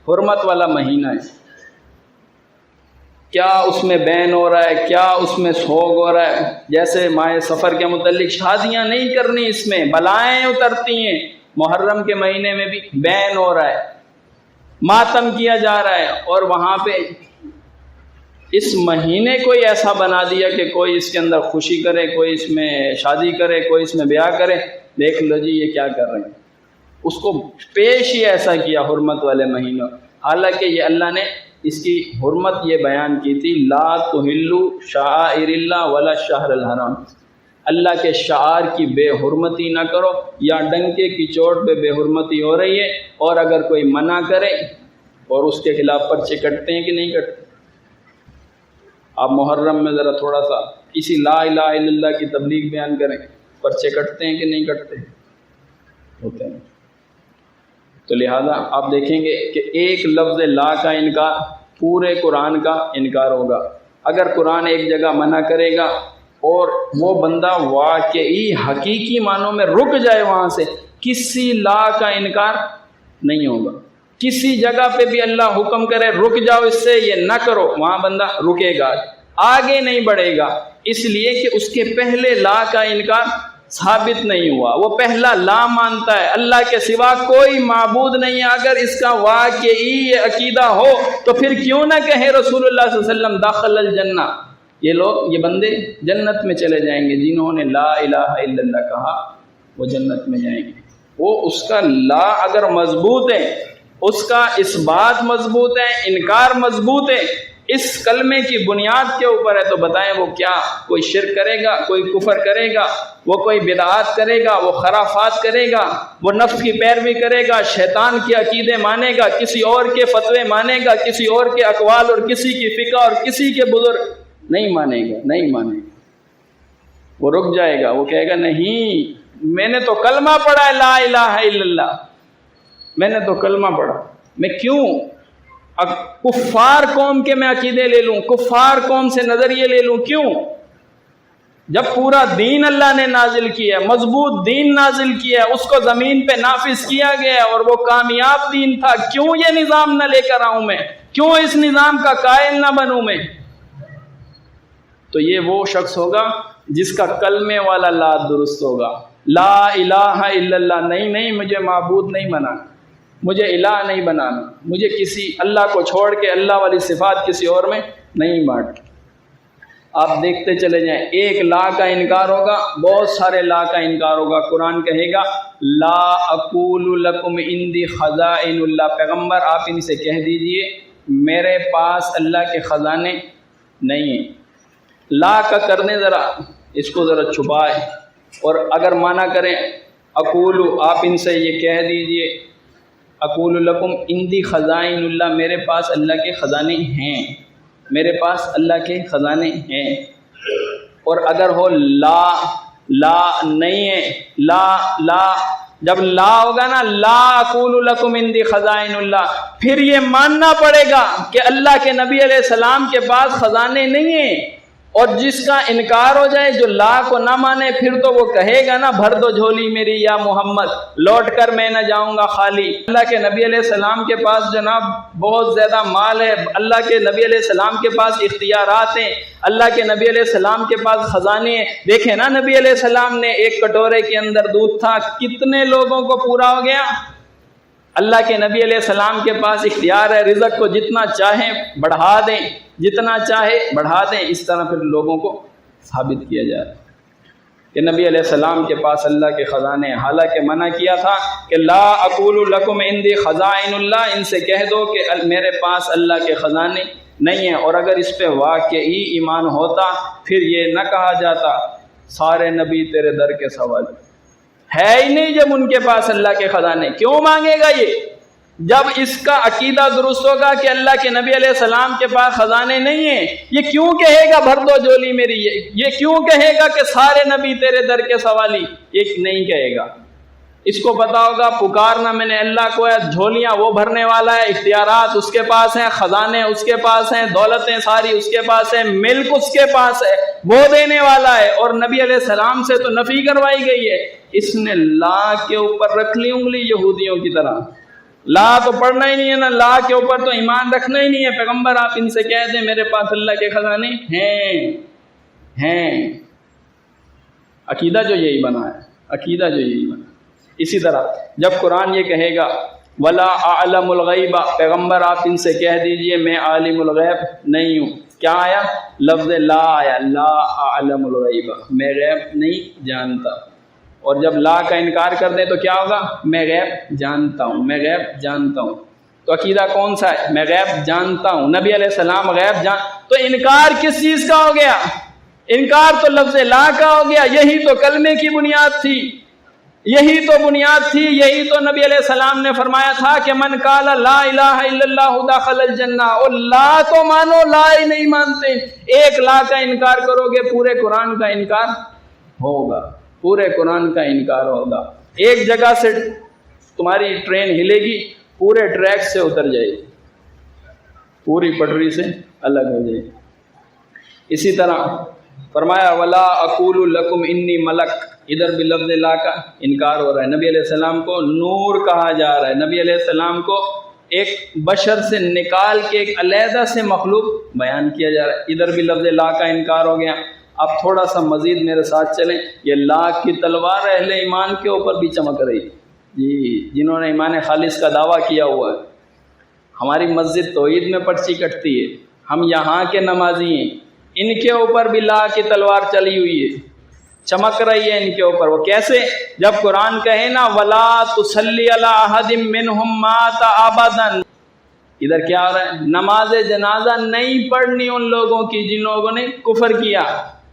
حرمت والا مہینہ ہے، کیا اس میں بین ہو رہا ہے، کیا اس میں سوگ ہو رہا ہے؟ جیسے ماہ سفر کے متعلق شادیاں نہیں کرنی، اس میں بلائیں اترتی ہیں، محرم کے مہینے میں بھی بین ہو رہا ہے، ماتم کیا جا رہا ہے، اور وہاں پہ اس مہینے کو ہی ایسا بنا دیا کہ کوئی اس کے اندر خوشی کرے، کوئی اس میں شادی کرے، کوئی اس میں بیاہ کرے۔ دیکھ لو جی یہ کیا کر رہے ہیں، اس کو پیش ہی ایسا کیا حرمت والے مہینوں، حالانکہ یہ اللہ نے اس کی حرمت یہ بیان کی تھی لا تحلوا شعائر اللہ ولا الشہر الحرام، اللہ کے شعائر کی بے حرمتی نہ کرو۔ یا ڈنکے کی چوٹ پہ بے حرمتی ہو رہی ہے، اور اگر کوئی منع کرے اور اس کے خلاف پرچے کٹتے ہیں کہ نہیں کٹتے؟ آپ محرم میں ذرا تھوڑا سا کسی لا الہ الا اللہ کی تبلیغ بیان کریں، پرچے کٹتے ہیں کہ نہیں کٹتے؟ ہوتے ہیں۔ تو لہذا آپ دیکھیں گے کہ ایک لفظ لا کا انکار پورے قرآن کا انکار ہوگا۔ اگر قرآن ایک جگہ منع کرے گا اور وہ بندہ واقعی حقیقی معنوں میں رک جائے وہاں سے، کسی لا کا انکار نہیں ہوگا۔ کسی جگہ پہ بھی اللہ حکم کرے رک جاؤ اس سے، یہ نہ کرو، وہاں بندہ رکے گا، آگے نہیں بڑھے گا، اس لیے کہ اس کے پہلے لا کا انکار ثابت نہیں ہوا۔ وہ پہلا لا مانتا ہے اللہ کے سوا کوئی معبود نہیں ہے۔ اگر اس کا واقعی یہ عقیدہ ہو تو پھر کیوں نہ کہے رسول اللہ صلی اللہ علیہ وسلم داخل الجنہ، یہ لوگ، یہ بندے جنت میں چلے جائیں گے، جنہوں نے لا الہ الا اللہ کہا وہ جنت میں جائیں گے۔ وہ اس کا لا اگر مضبوط ہے، اس کا اس بات مضبوط ہے، انکار مضبوط ہے، اس کلمے کی بنیاد کے اوپر ہے، تو بتائیں وہ کیا؟ کوئی شرک کرے گا، کوئی کفر کرے گا، وہ کوئی بدعات کرے گا، وہ خرافات کرے گا، وہ نفس کی پیروی کرے گا، شیطان کے عقیدے مانے گا، کسی اور کے فتوے مانے گا، کسی اور کے اقوال اور کسی کی فقہ اور کسی کے بزرگ نہیں مانے گا، نہیں مانے گا، وہ رک جائے گا، وہ کہے گا نہیں، میں نے تو کلمہ پڑھا ہے لا الہ الا اللہ، میں نے تو کلمہ پڑھا، میں کیوں کفار قوم کے میں عقیدے لے لوں، کفار قوم سے نظریے لے لوں؟ کیوں؟ جب پورا دین اللہ نے نازل کیا ہے، مضبوط دین نازل کیا ہے، اس کو زمین پہ نافذ کیا گیا ہے اور وہ کامیاب دین تھا، کیوں یہ نظام نہ لے کر آؤں میں؟ کیوں اس نظام کا قائل نہ بنوں میں؟ تو یہ وہ شخص ہوگا جس کا کلمے والا لا درست ہوگا، لا الہ الا اللہ، نہیں مجھے معبود نہیں بنانا، مجھے الہ نہیں بنانا، مجھے کسی اللہ کو چھوڑ کے اللہ والی صفات کسی اور میں نہیں بانٹ۔ آپ دیکھتے چلے جائیں، ایک لا کا انکار ہوگا، بہت سارے لا کا انکار ہوگا۔ قرآن کہے گا لا اقول لکم عندی خزائن اللہ، پیغمبر آپ ان سے کہہ دیجئے میرے پاس اللہ کے خزانے نہیں ہیں۔ لا کا کرنے ذرا اس کو ذرا چھپائے، اور اگر مانا کریں اقول، آپ ان سے یہ کہہ دیجئے اقول لکم عندی خزائن اللہ، میرے پاس اللہ کے خزانے ہیں، میرے پاس اللہ کے خزانے ہیں۔ اور اگر ہو لا نہیں ہے، لا جب لا ہوگا نا، لا اقول لکم عندی خزائن اللہ، پھر یہ ماننا پڑے گا کہ اللہ کے نبی علیہ السلام کے پاس خزانے نہیں ہیں۔ اور جس کا انکار ہو جائے، جو لا کو نہ مانے، پھر تو وہ کہے گا نا بھر دو جھولی میری یا محمد، لوٹ کر میں نہ جاؤں گا خالی۔ اللہ کے نبی علیہ السلام کے پاس جناب بہت زیادہ مال ہے، اللہ کے نبی علیہ السلام کے پاس اختیارات ہیں، اللہ کے نبی علیہ السلام کے پاس خزانے ہیں۔ دیکھیں نا نبی علیہ السلام نے ایک کٹورے کے اندر دودھ تھا، کتنے لوگوں کو پورا ہو گیا۔ اللہ کے نبی علیہ السلام کے پاس اختیار ہے، رزق کو جتنا چاہیں بڑھا دیں، جتنا چاہے بڑھا دیں۔ اس طرح پھر لوگوں کو ثابت کیا جا رہا ہے کہ نبی علیہ السلام کے پاس اللہ کے خزانے ہیں، حالانکہ منع کیا تھا کہ لا اقول لکم عندی خزائن اللہ، ان سے کہہ دو کہ میرے پاس اللہ کے خزانے نہیں ہیں۔ اور اگر اس پہ واقعی ایمان ہوتا، پھر یہ نہ کہا جاتا سارے نبی تیرے در کے سوال ہے ہی نہیں، جب ان کے پاس اللہ کے خزانے کیوں مانگے گا یہ؟ جب اس کا عقیدہ درست ہوگا کہ اللہ کے نبی علیہ السلام کے پاس خزانے نہیں ہیں، یہ کیوں کہے گا بھر دو جولی میری؟ یہ کیوں کہے گا کہ سارے نبی تیرے در کے سوالی؟ یہ نہیں کہے گا۔ اس کو پتا ہوگا پکارنا میں نے اللہ کو ہے، جھولیاں وہ بھرنے والا ہے، اختیارات اس کے پاس ہیں، خزانے اس کے پاس ہیں، دولتیں ساری اس کے پاس ہیں، ملک اس کے پاس ہے، وہ دینے والا ہے۔ اور نبی علیہ السلام سے تو نفی کروائی گئی ہے۔ اس نے لا کے اوپر رکھ لی انگلی یہودیوں کی طرح، لا تو پڑھنا ہی نہیں ہے نا، لا کے اوپر تو ایمان رکھنا ہی نہیں ہے۔ پیغمبر آپ ان سے کہہ دیں میرے پاس اللہ کے خزانے ہیں۔ عقیدہ جو یہی بنا ہے، عقیدہ جو یہی بنا ہے۔ اسی طرح جب قرآن یہ کہے گا ولا اعلم الغیب، پیغمبر آپ ان سے کہہ دیجئے میں عالم الغیب نہیں ہوں۔ کیا آیا؟ لفظ لا آیا، لا اعلم الغیب، میں غیب نہیں جانتا۔ اور جب لا کا انکار کر دیں تو کیا ہوگا؟ میں غیب جانتا ہوں، میں غیب جانتا ہوں۔ تو عقیدہ کون سا ہے؟ میں غیب جانتا ہوں، نبی علیہ السلام غیب تو انکار کس چیز کا ہو گیا؟ انکار تو لفظ لا کا ہو گیا۔ یہی تو کلمے کی بنیاد تھی، یہی تو بنیاد تھی، یہی تو نبی علیہ السلام نے فرمایا تھا کہ من قال لا الہ الا اللہ دخل الجنہ۔ اور لا تو مانو، لا ہی نہیں مانتے، ایک لا کا انکار کرو گے پورے قرآن کا انکار ہوگا، پورے قرآن کا انکار ہوگا۔ ایک جگہ سے تمہاری ٹرین ہلے گی، پورے ٹریک سے اتر جائے گی، پوری پٹری سے الگ ہو جائے گی۔ اسی طرح فرمایا ولا اقول لکم انی ملک، ادھر بھی لفظ لا کا انکار ہو رہا ہے۔ نبی علیہ السلام کو نور کہا جا رہا ہے، نبی علیہ السلام کو ایک بشر سے نکال کے ایک علیحدہ سے مخلوق بیان کیا جا رہا ہے، ادھر بھی لفظ لا کا انکار ہو گیا۔ اب تھوڑا سا مزید میرے ساتھ چلیں، یہ لا کی تلوار اہل ایمان کے اوپر بھی چمک رہی جی، جنہوں نے ایمان خالص کا دعویٰ کیا ہوا ہے۔ ہماری مسجد توحید میں پرچی کٹتی ہے، ہم یہاں کے نمازی ہیں، ان کے اوپر بھی لا کی تلوار چلی ہوئی ہے، چمک رہی ہے ان کے اوپر۔ وہ کیسے؟ جب قرآن کہے نا وَلَا تُصَلِّ عَلَىٰ أَحَدٍ مِّنْهُمْ مَاتَ أَبَدًا، ادھر کیا ہو رہا ہے؟ نماز جنازہ نہیں پڑھنی ان لوگوں کی جن لوگوں نے کفر کیا،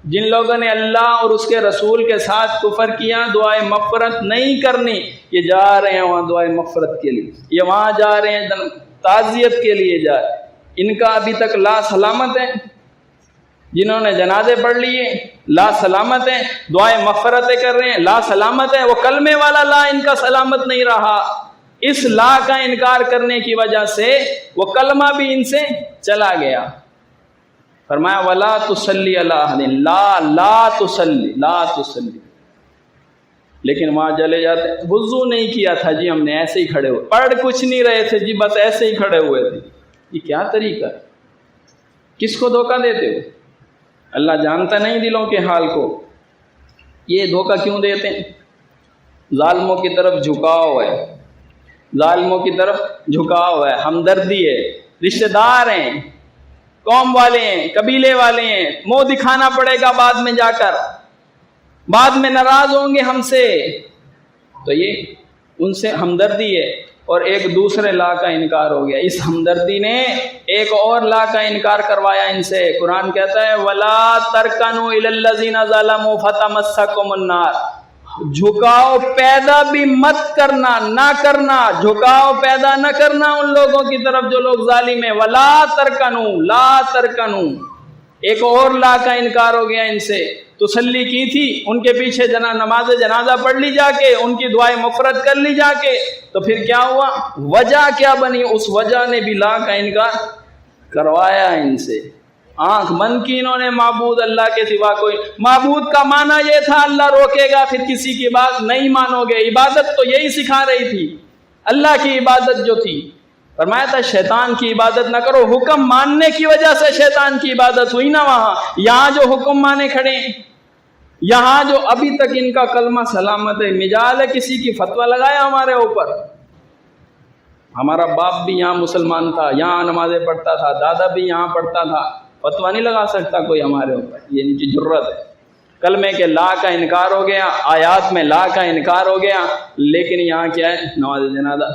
جن لوگوں نے اللہ اور اس کے رسول کے ساتھ کفر کیا، دعائے مغفرت نہیں کرنی۔ یہ جا رہے ہیں وہاں دعائے مغفرت کے لیے، یہ وہاں جا رہے ہیں تعزیت کے لیے جا رہے ہیں۔ ان کا ابھی تک لا سلامت ہے، جنہوں نے جنازے پڑھ لیے لا سلامت ہے، دعائے مغفرتیں کر رہے ہیں لا سلامت ہے۔ وہ کلمے والا لا ان کا سلامت نہیں رہا، اس لا کا انکار کرنے کی وجہ سے وہ کلمہ بھی ان سے چلا گیا۔ فرمایا وَلَا تُصَلِّ عَلَىٰ أَحَدٍ، لا تصلی۔ لیکن وہاں چلے جاتے، وضو نہیں کیا تھا جی ہم نے، ایسے ہی کھڑے ہوئے، پڑھ کچھ نہیں رہے تھے جی، بس ایسے ہی کھڑے ہوئے تھے۔ یہ کیا طریقہ ہے؟ کس کو دھوکہ دیتے ہو؟ اللہ جانتا نہیں دلوں کے حال کو، یہ دھوکہ کیوں دیتے ہیں؟ ظالموں کی طرف جھکاؤ ہے، ظالموں کی طرف جھکاؤ ہے، ہمدردی ہے، رشتہ دار ہیں، قوم والے ہیں، قبیلے والے ہیں، منہ دکھانا پڑے گا بعد میں جا کر، بعد میں ناراض ہوں گے ہم سے، تو یہ ان سے ہمدردی ہے۔ اور ایک دوسرے لا کا انکار ہو گیا، اس ہمدردی نے ایک اور لا کا انکار کروایا ان سے۔ قرآن کہتا ہے وَلَا تَرْكَنُوا إِلَى الَّذِينَ ظَلَمُوا فَتَمَسَّكُمُ النَّارُ، جھکاؤ پیدا بھی مت کرنا، نہ کرنا، جھکاؤ پیدا نہ کرنا ان لوگوں کی طرف جو لوگ ظالم ہیں۔ وَلَا تَرْكَنُوا، لا ترکنوا، ایک اور لا کا انکار ہو گیا ان سے۔ تسلی کی تھی ان کے پیچھے نماز جنازہ پڑھ لی جا کے، ان کی دعائیں مغفرت کر لی جا کے، تو پھر کیا ہوا؟ وجہ کیا بنی؟ اس وجہ نے بھی لا کا انکار کروایا ان سے۔ آنکھ بند کی انہوں نے معبود اللہ کے سوا کوئی، معبود کا معنی یہ تھا اللہ روکے گا پھر کسی کی بات نہیں مانو گے، عبادت تو یہی سکھا رہی تھی، اللہ کی عبادت جو تھی۔ فرمایا تھا شیطان کی عبادت نہ کرو، حکم ماننے کی وجہ سے شیطان کی عبادت ہوئی نا وہاں۔ یہاں جو حکم مانے کھڑے ہیں، یہاں جو ابھی تک ان کا کلمہ سلامت ہے، مجال ہے کسی کی فتویٰ لگایا ہمارے اوپر؟ ہمارا باپ بھی یہاں مسلمان تھا، یہاں نمازیں پڑھتا تھا، دادا بھی یہاں پڑھتا تھا، فتویٰ نہیں لگا سکتا کوئی ہمارے اوپر، یہ ان کی جرت ہے۔ کلمے کے لا کا انکار ہو گیا، آیات میں لا کا انکار ہو گیا، لیکن یہاں کیا ہے؟ نماز جنازہ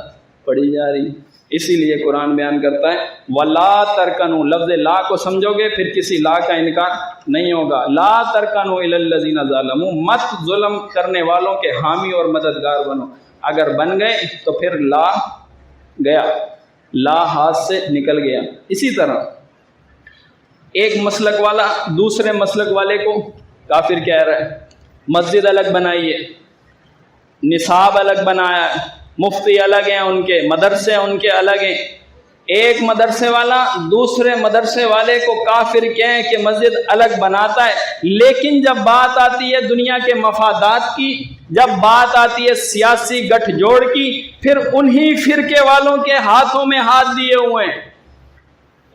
پڑھی جا رہی۔ اسی لیے قرآن بیان کرتا ہے وَلَا تَرْكَنُوا، لفظ لا کو سمجھو گے پھر کسی لا کا انکار نہیں ہوگا۔ لَا تَرْكَنُوا إِلَى الَّذِينَ ظَلَمُوا، مت ظلم کرنے والوں کے حامی اور مددگار بنو۔ اگر بن گئے تو پھر لا گیا، لا ہاتھ سے نکل گیا۔ اسی طرح ایک مسلک والا دوسرے مسلک والے کو کافر کہہ رہا ہے، مسجد الگ بنائی ہے، نصاب الگ بنایا ہے، مفتی الگ ہیں ان کے، مدرسے ان کے الگ ہیں۔ ایک مدرسے والا دوسرے مدرسے والے کو کافر کہیں کہ مسجد الگ بناتا ہے، لیکن جب بات آتی ہے دنیا کے مفادات کی، جب بات آتی ہے سیاسی گٹھ جوڑ کی، پھر انہی فرقے والوں کے ہاتھوں میں ہاتھ دیے ہوئے ہیں،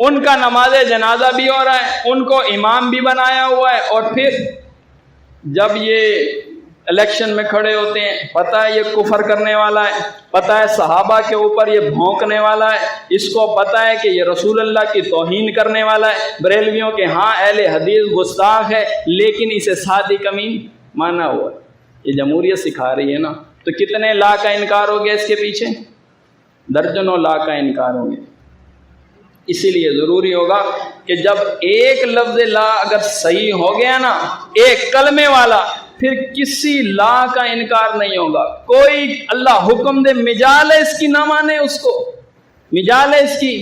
ان کا نماز جنازہ بھی ہو رہا ہے، ان کو امام بھی بنایا ہوا ہے، اور پھر جب یہ الیکشن میں کھڑے ہوتے ہیں، پتہ ہے یہ کفر کرنے والا ہے، پتہ ہے صحابہ کے اوپر یہ بھونکنے والا ہے، اس کو پتہ ہے کہ یہ رسول اللہ کی توہین کرنے والا ہے، بریلویوں کے ہاں اہل حدیث گستاخ ہے، لیکن اسے صادق امین مانا ہوا ہے۔ یہ جمہوریت سکھا رہی ہے نا، تو کتنے لا کا انکار ہو گیا اس کے پیچھے؟ درجنوں لا کا انکار ہو گیا۔ اسی لیے ضروری ہوگا کہ جب ایک لفظ لا اگر صحیح ہو گیا نا، ایک کلمے والا، پھر کسی لا کا انکار نہیں ہوگا۔ کوئی اللہ حکم دے مجال ہے اس کی نہ مانے، اس کو مجال ہے اس کی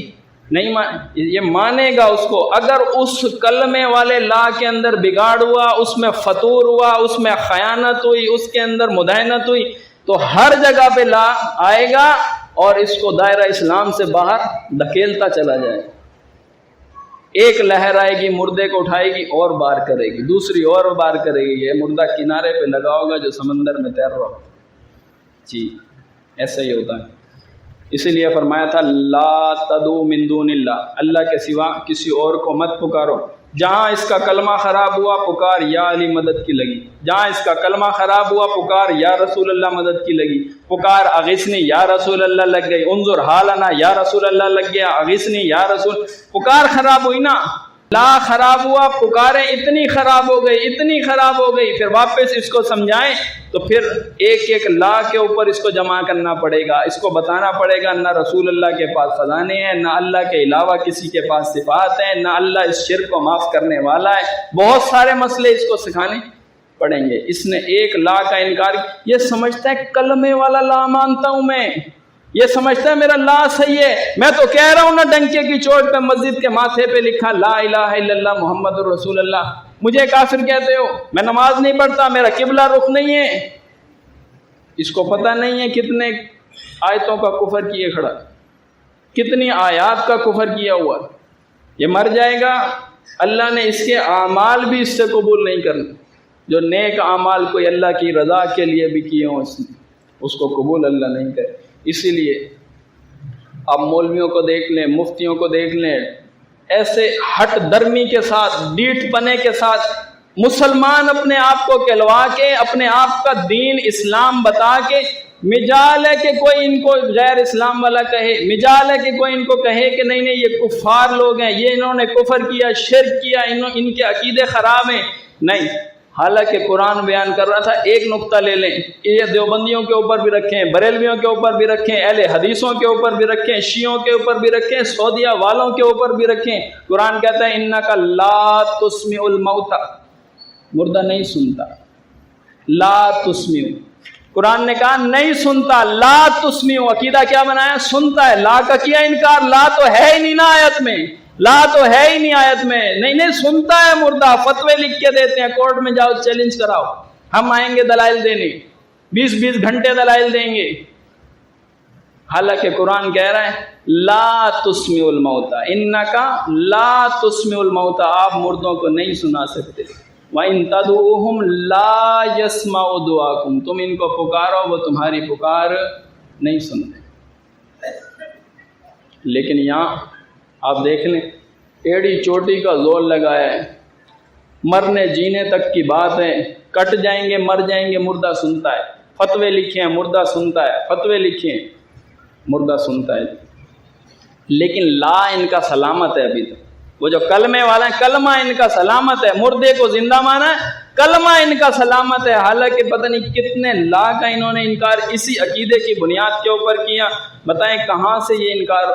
نہیں یہ مانے گا اس کو۔ اگر اس کلمے والے لا کے اندر بگاڑ ہوا، اس میں فطور ہوا، اس میں خیانت ہوئی، اس کے اندر مداہنت ہوئی، تو ہر جگہ پہ لا آئے گا اور اس کو دائرہ اسلام سے باہر دھکیلتا چلا جائے گا۔ ایک لہر آئے گی، مردے کو اٹھائے گی اور بار کرے گی، دوسری اور بار کرے گی، یہ مردہ کنارے پہ لگا ہوگا جو سمندر میں تیر رہا ہوگا۔ جی ایسا ہی ہوتا ہے۔ اسی لیے فرمایا تھا لا تدعوا من دون اللہ، اللہ کے سوا کسی اور کو مت پکارو۔ جہاں اس کا کلمہ خراب ہوا پکار یا علی مدد کی لگی، جہاں اس کا کلمہ خراب ہوا پکار یا رسول اللہ مدد کی لگی، پکار اغثنی یا رسول اللہ لگ گئی، انظر حالنا یا رسول اللہ لگ گیا، اغثنی یا رسول، پکار خراب ہوئی نا، لا خراب ہوا، پکاریں اتنی خراب ہو گئی، اتنی خراب ہو گئی، پھر واپس اس کو سمجھائیں تو پھر ایک ایک لا کے اوپر اس کو جمع کرنا پڑے گا، اس کو بتانا پڑے گا نہ رسول اللہ کے پاس خزانے ہیں، نہ اللہ کے علاوہ کسی کے پاس صفات ہیں، نہ اللہ اس شرک کو معاف کرنے والا ہے، بہت سارے مسئلے اس کو سکھانے پڑیں گے۔ اس نے ایک لا کا انکار، یہ سمجھتا ہے کلمے والا لا مانتا ہوں میں، یہ سمجھتا ہے میرا لا صحیح ہے، میں تو کہہ رہا ہوں نا ڈنکے کی چوٹ پہ مسجد کے ماتھے پہ لکھا لا الہ الا اللہ محمد الرسول اللہ، مجھے کافر کہتے ہو، میں نماز نہیں پڑھتا، میرا قبلہ رخ نہیں ہے۔ اس کو پتہ نہیں ہے کتنے آیتوں کا کفر کیے کھڑا، کتنی آیات کا کفر کیا ہوا، یہ مر جائے گا، اللہ نے اس کے اعمال بھی اس سے قبول نہیں کرنے، جو نیک اعمال کوئی اللہ کی رضا کے لیے بھی کیے ہوں اس کو قبول اللہ نہیں کرے۔ اسی لیے آپ مولویوں کو دیکھ لیں، مفتیوں کو دیکھ لیں، ایسے ہٹ درمی کے ساتھ، ڈیٹھ پنے کے ساتھ مسلمان اپنے آپ کو کہلوا کے، اپنے آپ کا دین اسلام بتا کے، مجال ہے کہ کوئی ان کو غیر اسلام والا کہے، مجال ہے کہ کوئی ان کو کہے کہ نہیں یہ کفار لوگ ہیں، یہ انہوں نے کفر کیا، شرک کیا، ان کے عقیدے خراب ہیں، نہیں۔ حالانکہ قرآن بیان کر رہا تھا، ایک نقطہ لے لیں، یہ دیوبندیوں کے اوپر بھی رکھیں، بریلویوں کے اوپر بھی رکھیں، اہل حدیثوں کے اوپر بھی رکھیں، شیعوں کے اوپر بھی رکھیں، سعودیہ والوں کے اوپر بھی رکھیں، قرآن کہتا ہے انک لا تسمع الموتى، مردہ نہیں سنتا، لا تسمع، قرآن نے کہا نہیں سنتا، لا تسمع، عقیدہ کیا بنایا؟ سنتا ہے، لا کا کیا انکار، لا تو ہے ہی نہیں نا آیت میں، لا تو ہے ہی نہیں آیت میں، نہیں سنتا ہے مردہ، فتوے لکھ کے دیتے ہیں، کورٹ میں جاؤ چیلنج کراؤ، ہم آئیں گے دلائل دینے، 20 گھنٹے دلائل دیں گے۔ حالانکہ قرآن کہہ رہا ہے لا تسمع الموتى، انکا لا تسمع الموتى، آپ مردوں کو نہیں سنا سکتے، وَإِن تَدْعُوهُمْ لَا يَسْمَعُوا دُعَاءَكُمْ، تم ان کو پکارو وہ تمہاری پکار نہیں سنتے۔ لیکن یہاں آپ دیکھ لیں، ایڑی چوٹی کا زور لگایا ہے، مرنے جینے تک کی بات ہے، کٹ جائیں گے مر جائیں گے، مردہ سنتا ہے، فتوے لکھے ہیں مردہ سنتا ہے، فتوے لکھے ہیں مردہ سنتا ہے، لیکن لا ان کا سلامت ہے ابھی تک۔ وہ جو کلمے والا ہے، کلمہ ان کا سلامت ہے، مردے کو زندہ مانا ہے، کلمہ ان کا سلامت ہے، حالانکہ پتہ نہیں کتنے لا کا انہوں نے انکار اسی عقیدے کی بنیاد کے اوپر کیا۔ بتائیں کہاں سے یہ انکار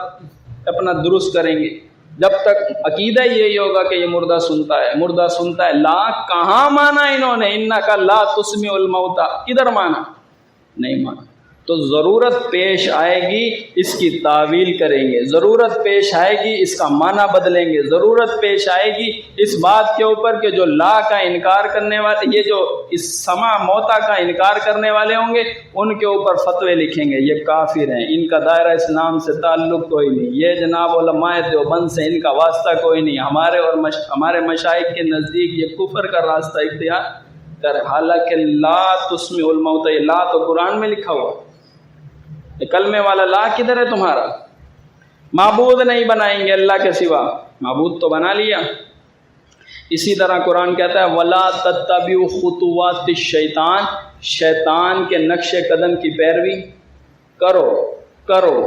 اپنا درست کریں گے؟ جب تک عقیدہ یہی ہوگا کہ یہ مردہ سنتا ہے، مردہ سنتا ہے، لا کہاں مانا انہوں نے؟ انکا لا تسمع الموتى، کدھر مانا؟ نہیں مانا۔ تو ضرورت پیش آئے گی اس کی تعویل کریں گے، ضرورت پیش آئے گی اس کا معنی بدلیں گے، ضرورت پیش آئے گی اس بات کے اوپر کہ جو لا کا انکار کرنے والے، یہ جو اس سما موتا کا انکار کرنے والے ہوں گے ان کے اوپر فتوے لکھیں گے، یہ کافر ہیں، ان کا دائرہ اسلام سے تعلق کوئی نہیں، یہ جناب علماء دیوبند سے ان کا واسطہ کوئی نہیں، ہمارے مشائخ کے نزدیک یہ کفر کا راستہ اختیار کر۔ حالانکہ لا تسمع الموتى، لا تو قرآن میں لکھا ہوا، کلمے والا لا کدھر ہے تمہارا؟ معبود نہیں بنائیں گے اللہ کے سوا، معبود تو بنا لیا۔ اسی طرح قرآن کہتا ہے وَلَا تَتَّبِعُوا خُطُوَاتِ الشَّيْطَانِ، شیطان کے نقش قدم کی پیروی کرو۔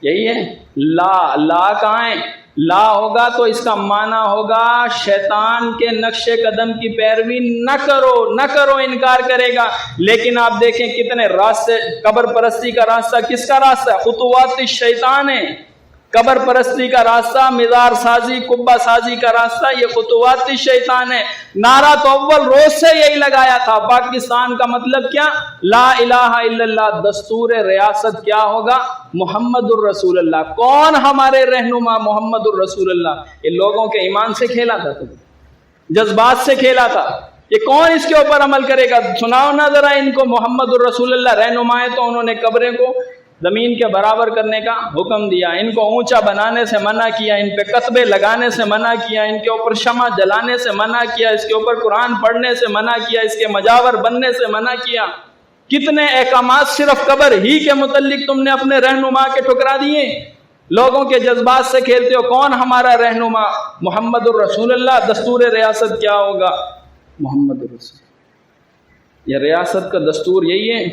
یہی ہے لا کہاں ہے؟ لا ہوگا تو اس کا معنی ہوگا شیطان کے نقش قدم کی پیروی نہ کرو، انکار کرے گا۔ لیکن آپ دیکھیں کتنے راستے، قبر پرستی کا راستہ کس کا راستہ ہے؟ خطوات الشیطان ہے، قبر پرستی کا راستہ، مزار سازی، قبہ سازی کا راستہ، یہ خطوات الشیطان ہے۔ نعرہ تو اول روز سے یہی لگایا تھا، پاکستان کا مطلب کیا؟ لا الہ الا اللہ، دستور ریاست کیا ہوگا؟ محمد الرسول اللہ۔ کون ہمارے رہنما؟ محمد الرسول اللہ۔ یہ لوگوں کے ایمان سے کھیلا تھا، جذبات سے کھیلا تھا، یہ کون اس کے اوپر عمل کرے گا؟ سناؤ نا ذرا ان کو محمد الرسول اللہ رہنما ہے تو انہوں نے قبریں کو زمین کے برابر کرنے کا حکم دیا، ان کو اونچا بنانے سے منع کیا، ان پہ کتبے لگانے سے منع کیا، ان کے اوپر شمع جلانے سے منع کیا، اس کے اوپر قرآن پڑھنے سے منع کیا، اس کے مجاور بننے سے منع کیا۔ کتنے احکامات صرف قبر ہی کے متعلق تم نے اپنے رہنما کے ٹھکرا دیے، لوگوں کے جذبات سے کھیلتے ہو۔ کون ہمارا رہنما؟ محمد الرسول اللہ۔ دستور ریاست کیا ہوگا؟ محمد الرسول۔ یہ ریاست کا دستور یہی ہے۔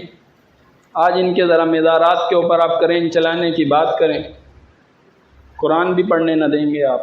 آج ان کے ذرا مزارات کے اوپر آپ کریں چلانے کی بات کریں، قرآن بھی پڑھنے نہ دیں گے آپ،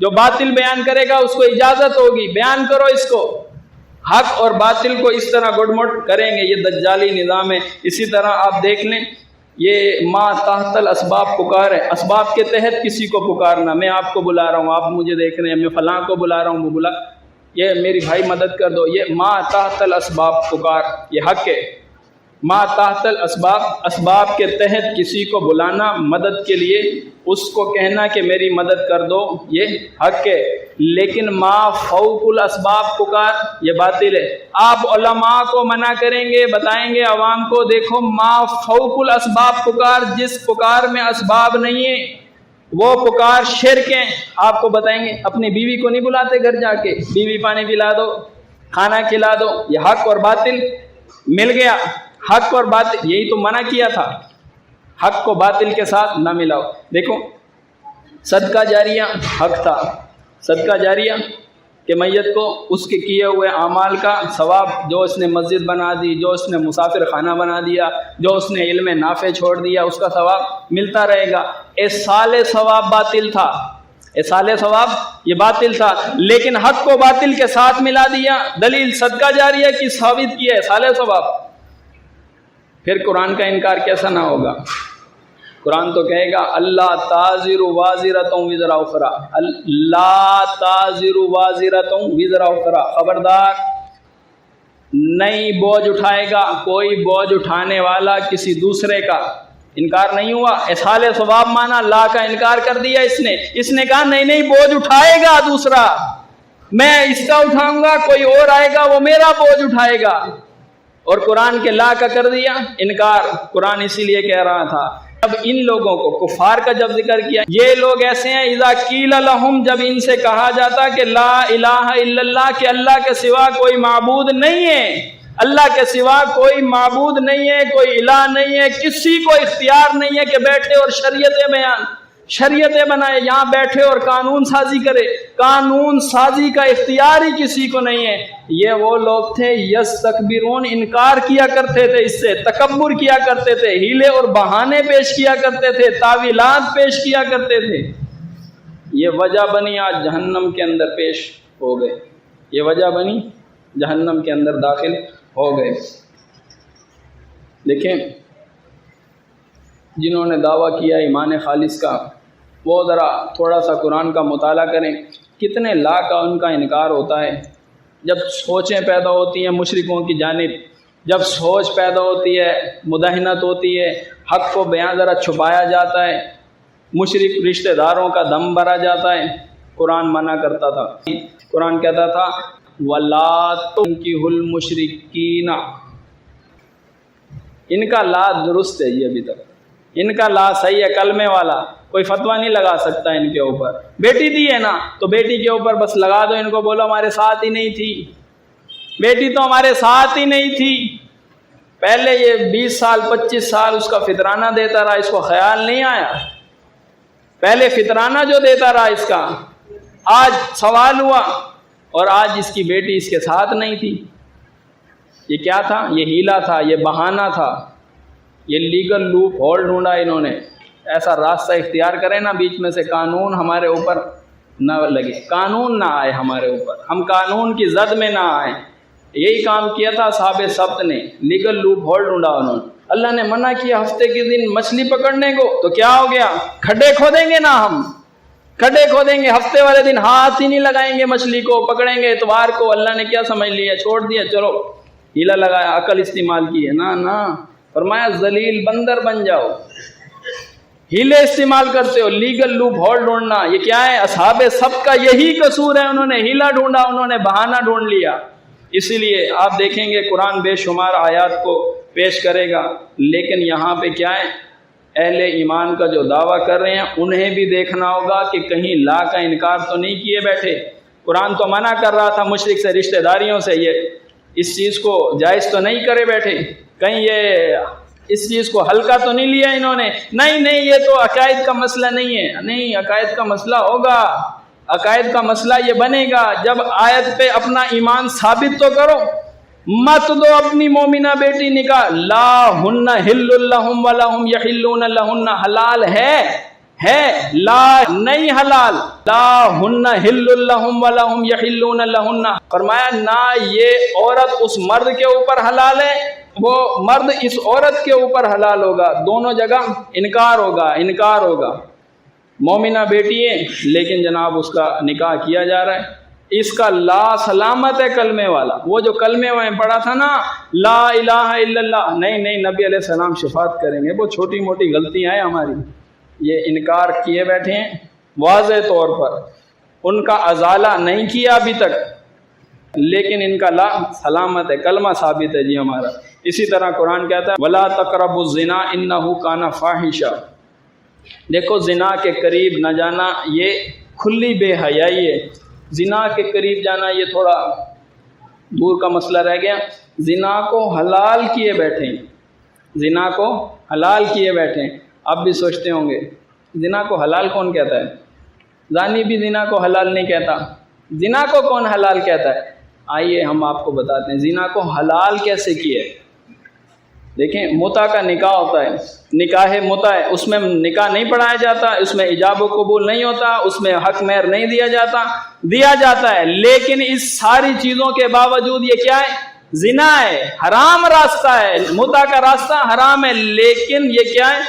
جو باطل بیان کرے گا اس کو اجازت ہوگی، بیان کرو اس کو، حق اور باطل کو اس طرح گڈ مٹ کریں گے، یہ دجالی نظام ہے۔ اسی طرح آپ دیکھ لیں، یہ ما تحت الاسباب پکار ہے، اسباب کے تحت کسی کو پکارنا، میں آپ کو بلا رہا ہوں، آپ مجھے دیکھ رہے ہیں، میں فلاں کو بلا رہا ہوں، وہ بلا، یہ میری بھائی مدد کر دو، یہ ما تحت الاسباب پکار، یہ حق ہے۔ ما تحت الاسباب، اسباب کے تحت کسی کو بلانا مدد کے لیے، اس کو کہنا کہ میری مدد کر دو، یہ حق ہے۔ لیکن ما فوق الاسباب پکار، یہ باطل ہے۔ آپ علماء کو منع کریں گے، بتائیں گے عوام کو، دیکھو ما فوق الاسباب پکار، جس پکار میں اسباب نہیں ہے وہ پکار شرک ہے۔ آپ کو بتائیں گے، اپنی بیوی کو نہیں بلاتے گھر جا کے، بیوی پانی پلا دو، کھانا کھلا دو، یہ حق اور باطل مل گیا۔ حق اور باطل، یہی تو منع کیا تھا، حق کو باطل کے ساتھ نہ ملاؤ۔ دیکھو صدقہ جاریہ حق تھا، صدقہ جاریہ کہ میت کو اس کے کیے ہوئے اعمال کا ثواب، جو اس نے مسجد بنا دی، جو اس نے مسافر خانہ بنا دیا، جو اس نے علم نافع چھوڑ دیا، اس کا ثواب ملتا رہے گا۔ ایصال ثواب باطل تھا، ایصال ثواب یہ باطل تھا، لیکن حق کو باطل کے ساتھ ملا دیا۔ دلیل صدقہ جاریہ کی ثابت کی ہے، ایصال ثواب۔ پھر قرآن کا انکار کیسا نہ ہوگا؟ قرآن تو کہے گا اللہ تازر وازرۃ وزر اخرى، اللہ تازر وازرۃ وزر اخرى، خبردار نہیں بوجھ اٹھائے گا کوئی بوجھ اٹھانے والا کسی دوسرے کا۔ انکار نہیں ہوا، اصحال ثواب مانا، لا کا انکار کر دیا اس نے کہا نہیں بوجھ اٹھائے گا دوسرا، میں اس کا اٹھاؤں گا، کوئی اور آئے گا وہ میرا بوجھ اٹھائے گا، اور قرآن کے لا کا کر دیا انکار۔ قرآن اسی لیے کہہ رہا تھا، اب ان لوگوں کو کفار کا جب ذکر کیا، یہ لوگ ایسے ہیں اذا قیل لہم، جب ان سے کہا جاتا کہ لا الہ الا اللہ، کہ اللہ کے سوا کوئی معبود نہیں ہے، اللہ کے سوا کوئی معبود نہیں ہے، کوئی الہ نہیں ہے، کسی کو اختیار نہیں ہے کہ بیٹھے اور شریعتیں بنائے، یہاں بیٹھے اور قانون سازی کرے، قانون سازی کا اختیار ہی کسی کو نہیں ہے۔ یہ وہ لوگ تھے یستکبرون، انکار کیا کرتے تھے، اس سے تکبر کیا کرتے تھے، ہیلے اور بہانے پیش کیا کرتے تھے، تعویلات پیش کیا کرتے تھے۔ یہ وجہ بنی آج جہنم کے اندر پیش ہو گئے، یہ وجہ بنی جہنم کے اندر داخل ہو گئے۔ دیکھیں جنہوں نے دعویٰ کیا ایمان خالص کا، وہ ذرا تھوڑا سا قرآن کا مطالعہ کریں، کتنے لا کا ان کا انکار ہوتا ہے۔ جب سوچیں پیدا ہوتی ہیں مشرکوں کی جانب، جب سوچ پیدا ہوتی ہے، مداہنت ہوتی ہے، حق کو بیان ذرا چھپایا جاتا ہے، مشرک رشتہ داروں کا دم بھرا جاتا ہے، قرآن منع کرتا تھا۔ قرآن کہتا تھا وَلَا تُنْكِحُوا الْمُشْرِكِينَ، ان کا لا درست ہے، یہ ابھی تک ان کا لا صحیح ہے، کلمے والا، کوئی فتویٰ نہیں لگا سکتا ان کے اوپر۔ بیٹی دی ہے نا تو بیٹی کے اوپر بس لگا دو، ان کو بولو ہمارے ساتھ ہی نہیں تھی، بیٹی تو ہمارے ساتھ ہی نہیں تھی۔ پہلے یہ 20 سال 25 سال اس کا فطرانہ دیتا رہا، اس کو خیال نہیں آیا، پہلے فطرانہ جو دیتا رہا اس کا، آج سوال ہوا اور آج اس کی بیٹی اس کے ساتھ نہیں تھی۔ یہ کیا تھا؟ یہ ہیلا تھا، یہ بہانہ تھا، یہ لیگل لوپ ہول ڈھونڈا انہوں نے، ایسا راستہ اختیار کریں نا بیچ میں سے قانون ہمارے اوپر نہ لگے، قانون نہ آئے ہمارے اوپر، ہم قانون کی زد میں نہ آئیں۔ یہی کام کیا تھا اصحاب سبت نے، لیگل لوپ ہول ڈھونڈا انہوں نے۔ اللہ نے منع کیا ہفتے کے دن مچھلی پکڑنے کو، تو کیا ہو گیا؟ کھڈے کھودیں گے نا، ہم کھڈے کھودیں گے، ہفتے والے دن ہاتھ ہی نہیں لگائیں گے مچھلی کو، پکڑیں گے اتوار کو۔ اللہ نے کیا سمجھ لیا؟ چھوڑ دیا، چلو ہیلا لگایا، عقل استعمال کی ہے نا، فرمایا ذلیل بندر بن جاؤ، ہیلے استعمال کرتے ہو، لیگل لوپ ہول ڈھونڈنا، یہ کیا ہے؟ اصحاب سبت کا یہی قصور ہے، انہوں نے ہیلا ڈھونڈا، انہوں نے بہانہ ڈھونڈ لیا۔ اسی لیے آپ دیکھیں گے قرآن بے شمار آیات کو پیش کرے گا، لیکن یہاں پہ کیا ہے؟ اہل ایمان کا جو دعویٰ کر رہے ہیں انہیں بھی دیکھنا ہوگا کہ کہیں لا کا انکار تو نہیں کیے بیٹھے۔ قرآن تو منع کر رہا تھا مشرک سے، رشتہ داریوں سے، یہ اس چیز کو جائز تو نہیں کرے بیٹھے، کہیں یہ اس چیز کو ہلکا تو نہیں لیا انہوں نے، نہیں یہ تو عقائد کا مسئلہ نہیں ہے، نہیں عقائد کا مسئلہ ہوگا، عقائد کا مسئلہ یہ بنے گا جب آیت پہ اپنا ایمان ثابت تو کرو۔ مت دو اپنی مومنہ بیٹی نکاح، لا ہن حل لہم ولہم یحلون لہن، حلال ہے ہے لا نہیں حلال، لا ہن حل لہم ولہم یحلون لہن، فرمایا نہ یہ عورت اس مرد کے اوپر حلال ہے، وہ مرد اس عورت کے اوپر حلال ہوگا، دونوں جگہ انکار ہوگا۔ مومنہ بیٹی ہے لیکن جناب اس کا نکاح کیا جا رہا ہے، اس کا لا سلامت ہے کلمے والا، وہ جو کلمے میں پڑھا تھا نا لا الہ الا اللہ، نہیں نبی علیہ السلام شفاعت کریں گے، وہ چھوٹی موٹی غلطیاں ہیں ہماری، یہ انکار کیے بیٹھے ہیں واضح طور پر، ان کا ازالہ نہیں کیا ابھی تک، لیکن ان کا لا سلامت ہے، کلمہ ثابت ہے جی ہمارا۔ اسی طرح قرآن کہتا ہے وَلَا تَقْرَبُوا الزِّنَا إِنَّهُ كَانَ فَاحِشًا، دیکھو زنا کے قریب نہ جانا یہ کھلی بے حیائی ہے، زنا کے قریب جانا یہ تھوڑا دور کا مسئلہ رہ گیا، زنا کو حلال کیے بیٹھے ہیں، زنا کو حلال کیے بیٹھے ہیں۔ آپ بھی سوچتے ہوں گے زنا کو حلال کون کہتا ہے؟ زانی بھی زنا کو حلال نہیں کہتا، زنا کو کون حلال کہتا ہے؟ آئیے ہم آپ کو بتاتے ہیں زنا کو حلال کیسے کیے۔ دیکھیں متع کا نکاح ہوتا ہے، نکاح متع ہے، اس میں نکاح نہیں پڑھایا جاتا، اس میں ایجاب و قبول نہیں ہوتا، اس میں حق مہر نہیں دیا جاتا ہے، لیکن اس ساری چیزوں کے باوجود یہ کیا ہے؟ زنا ہے، حرام راستہ ہے، متع کا راستہ حرام ہے، لیکن یہ کیا ہے؟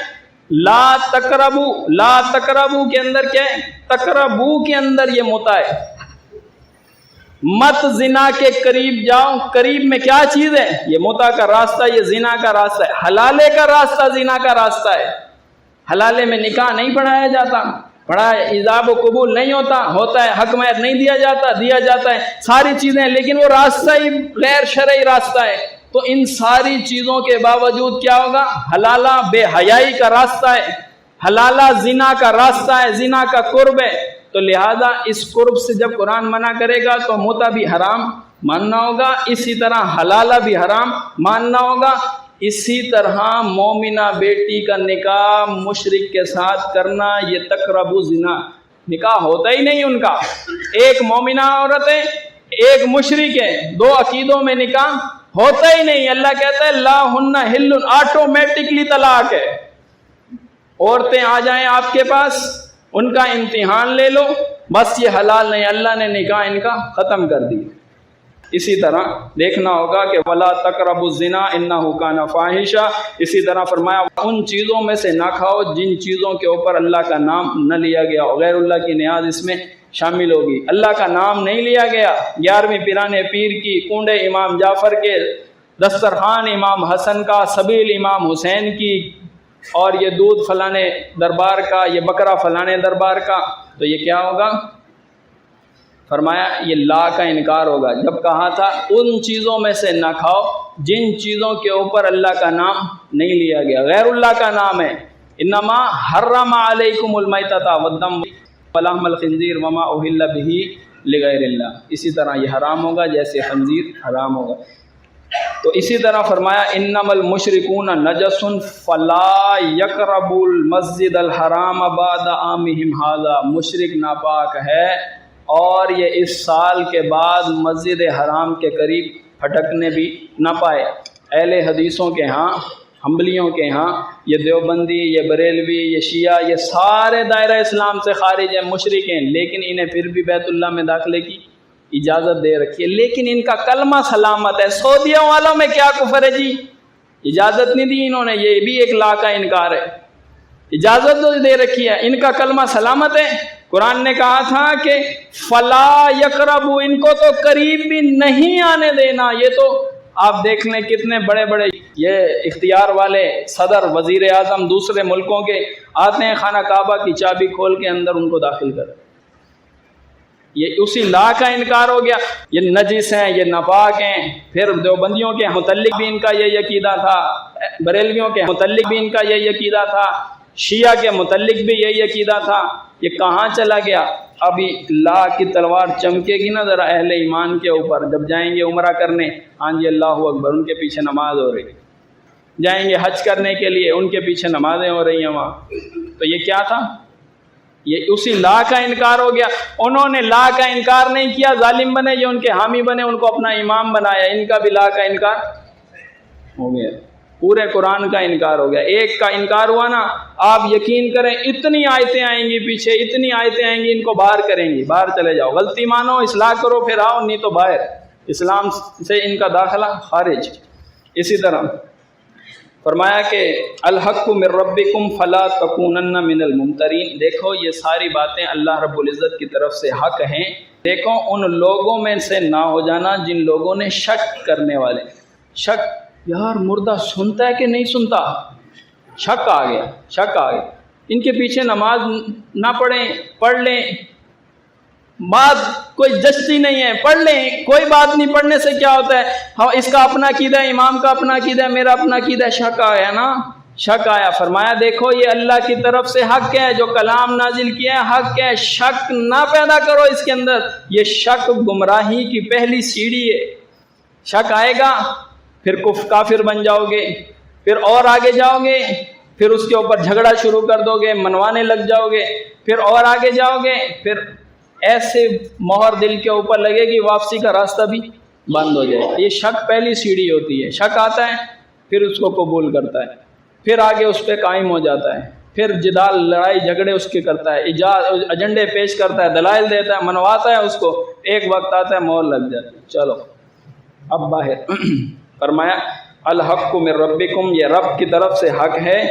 لا تقربو کے اندر کیا ہے؟ تقربو کے اندر یہ متع ہے، مت زنا کے قریب جاؤ، قریب میں کیا چیز ہے؟ یہ متع کا راستہ، یہ زنا کا راستہ ہے، حلالے کا راستہ زنا کا راستہ ہے، حلالے میں نکاح نہیں پڑھایا جاتا، ایجاب و قبول نہیں ہوتا ہے، حق مہر نہیں دیا جاتا ہے، ساری چیزیں، لیکن وہ راستہ ہی غیر شرعی راستہ ہے، تو ان ساری چیزوں کے باوجود کیا ہوگا؟ حلالہ بے حیائی کا راستہ ہے، حلالہ زنا کا راستہ ہے، زنا کا قرب ہے، تو لہذا اس قرب سے جب قرآن منع کرے گا تو متع بھی حرام ماننا ہوگا، اسی طرح حلالہ بھی حرام ماننا ہوگا۔ اسی طرح مومنہ بیٹی کا نکاح مشرک کے ساتھ کرنا یہ تقرب زنا، نکاح ہوتا ہی نہیں ان کا، ایک مومنہ عورت ہے ایک مشرک ہے، دو عقیدوں میں نکاح ہوتا ہی نہیں۔ اللہ کہتا ہے لا ہن حل، آٹومیٹکلی طلاق ہے، عورتیں آ جائیں آپ کے پاس ان کا امتحان لے لو، بس یہ حلال نہیں، اللہ نے نکاح ان کا ختم کر دی۔ اسی طرح دیکھنا ہوگا کہ وَلَا تَقْرَبُوا الزِّنَا إِنَّهُ كَانَ فَاحِشًا، اسی طرح فرمایا ان چیزوں میں سے نہ کھاؤ جن چیزوں کے اوپر اللہ کا نام نہ لیا گیا ہو، غیر اللہ کی نیاز اس میں شامل ہوگی، اللہ کا نام نہیں لیا گیا، 11ویں پیرانے پیر کی، کنڈے امام جعفر کے، دسترخوان امام حسن کا، سبیل امام حسین کی، اور یہ دودھ فلانے دربار کا، یہ بکرا فلانے دربار کا، تو یہ کیا ہوگا؟ فرمایا یہ لا کا انکار ہوگا۔ جب کہا تھا ان چیزوں میں سے نہ کھاؤ جن چیزوں کے اوپر اللہ کا نام نہیں لیا گیا، غیر اللہ کا نام ہے، انما حرم علیکم المیتۃ والدم ولحم الخنزیر وما اہل بہ لغیر اللہ، اسی طرح یہ حرام ہوگا جیسے خنزیر حرام ہوگا۔ تو اسی طرح فرمایا انما المشرکون نجس فلا یقربوا المسجد الحرام بعد عامہم ھذا، مشرک ناپاک ہے اور یہ اس سال کے بعد مسجد حرام کے قریب پھٹکنے بھی نہ پائے۔ اہل حدیثوں کے ہاں، حنبلیوں کے ہاں، یہ دیوبندی، یہ بریلوی، یہ شیعہ، یہ سارے دائرہ اسلام سے خارج ہیں، مشرک ہیں، لیکن انہیں پھر بھی بیت اللہ میں داخلے کی اجازت دے رکھی ہے، لیکن ان کا کلمہ سلامت ہے۔ سعودیوں والوں میں کیا کفر ہے جی؟ اجازت نہیں دی انہوں نے، یہ بھی ایک لا کا انکار ہے، اجازت تو دے رکھی ہے، ان کا کلمہ سلامت ہے۔ قرآن نے کہا تھا کہ فلا یقربوا، ان کو تو قریب بھی نہیں آنے دینا۔ یہ تو آپ دیکھ لیں کتنے بڑے بڑے یہ اختیار والے صدر، وزیر اعظم دوسرے ملکوں کے آتے ہیں، خانہ کعبہ کی چابی کھول کے اندر ان کو داخل کر، یہ اسی لا کا انکار ہو گیا۔ یہ نجس ہیں، یہ ناپاک ہیں۔ پھر دیوبندیوں کے متعلق بھی ان کا یہی عقیدہ تھا، بریلویوں کے متعلق بھی ان کا یہی عقیدہ تھا، شیعہ کے متعلق بھی یہی عقیدہ تھا۔ یہ کہاں چلا گیا؟ ابھی لا کی تلوار چمکے گی نا ذرا اہل ایمان کے اوپر، جب جائیں گے عمرہ کرنے، ہاں جی اللہ اکبر، ان کے پیچھے نماز ہو رہی، جائیں گے حج کرنے کے لیے، ان کے پیچھے نمازیں ہو رہی ہیں وہاں۔ تو یہ کیا تھا؟ یہ اسی لا کا انکار ہو گیا۔ انہوں نے لا کا انکار نہیں کیا، ظالم بنے، یہ ان کے حامی بنے، ان کو اپنا امام بنایا، ان کا بھی لا کا انکار ہو گیا۔ پورے قرآن کا انکار ہو گیا. ایک کا انکار ہوا نا، آپ یقین کریں اتنی آیتیں آئیں گی پیچھے، اتنی آیتیں آئیں گی، ان کو باہر کریں گی. باہر چلے جاؤ، غلطی مانو، اصلاح کرو، پھر آؤ، نہیں تو باہر. اسلام سے ان کا داخلہ خارج. اسی طرح فرمایا کہ الحق من ربکم فلا تکونن من الممترین. دیکھو یہ ساری باتیں اللہ رب العزت کی طرف سے حق ہیں. دیکھو ان لوگوں میں سے نہ ہو جانا جن لوگوں نے شک کرنے والے. شک، یار مردہ سنتا ہے کہ نہیں سنتا، شک آ گیا، شک آ گیا. ان کے پیچھے نماز نہ پڑھیں، پڑھ لیں، بات کوئی جچتی نہیں ہے، پڑھ لیں، کوئی بات نہیں، پڑھنے سے کیا ہوتا ہے. ہاں اس کا اپنا عقیدہ ہے، امام کا اپنا عقیدہ ہے، میرا اپنا عقیدہ ہے. شک آیا نا، شک آیا. فرمایا دیکھو یہ اللہ کی طرف سے حق ہے، جو کلام نازل کیا ہے حق ہے. شک نہ پیدا کرو اس کے اندر. یہ شک گمراہی کی پہلی سیڑھی ہے. شک آئے گا پھر کافر بن جاؤ گے، پھر اور آگے جاؤ گے، پھر اس کے اوپر جھگڑا شروع کر دو گے، منوانے لگ جاؤ گے، پھر اور آگے جاؤ گے، پھر ایسے مہر دل کے اوپر لگے گی، واپسی کا راستہ بھی بند ہو جائے. یہ شک پہلی سیڑھی ہوتی ہے. شک آتا ہے پھر اس کو قبول کرتا ہے، پھر آگے اس پہ قائم ہو جاتا ہے، پھر جدال لڑائی جھگڑے اس کے کرتا ہے، ایجنڈے پیش کرتا ہے، دلائل دیتا ہے، منواتا ہے اس کو. ایک وقت آتا ہے مہر لگ جاتی ہے. چلو اب باہر. فرمایا الحق من ربکم، یہ رب کی طرف سے حق ہے.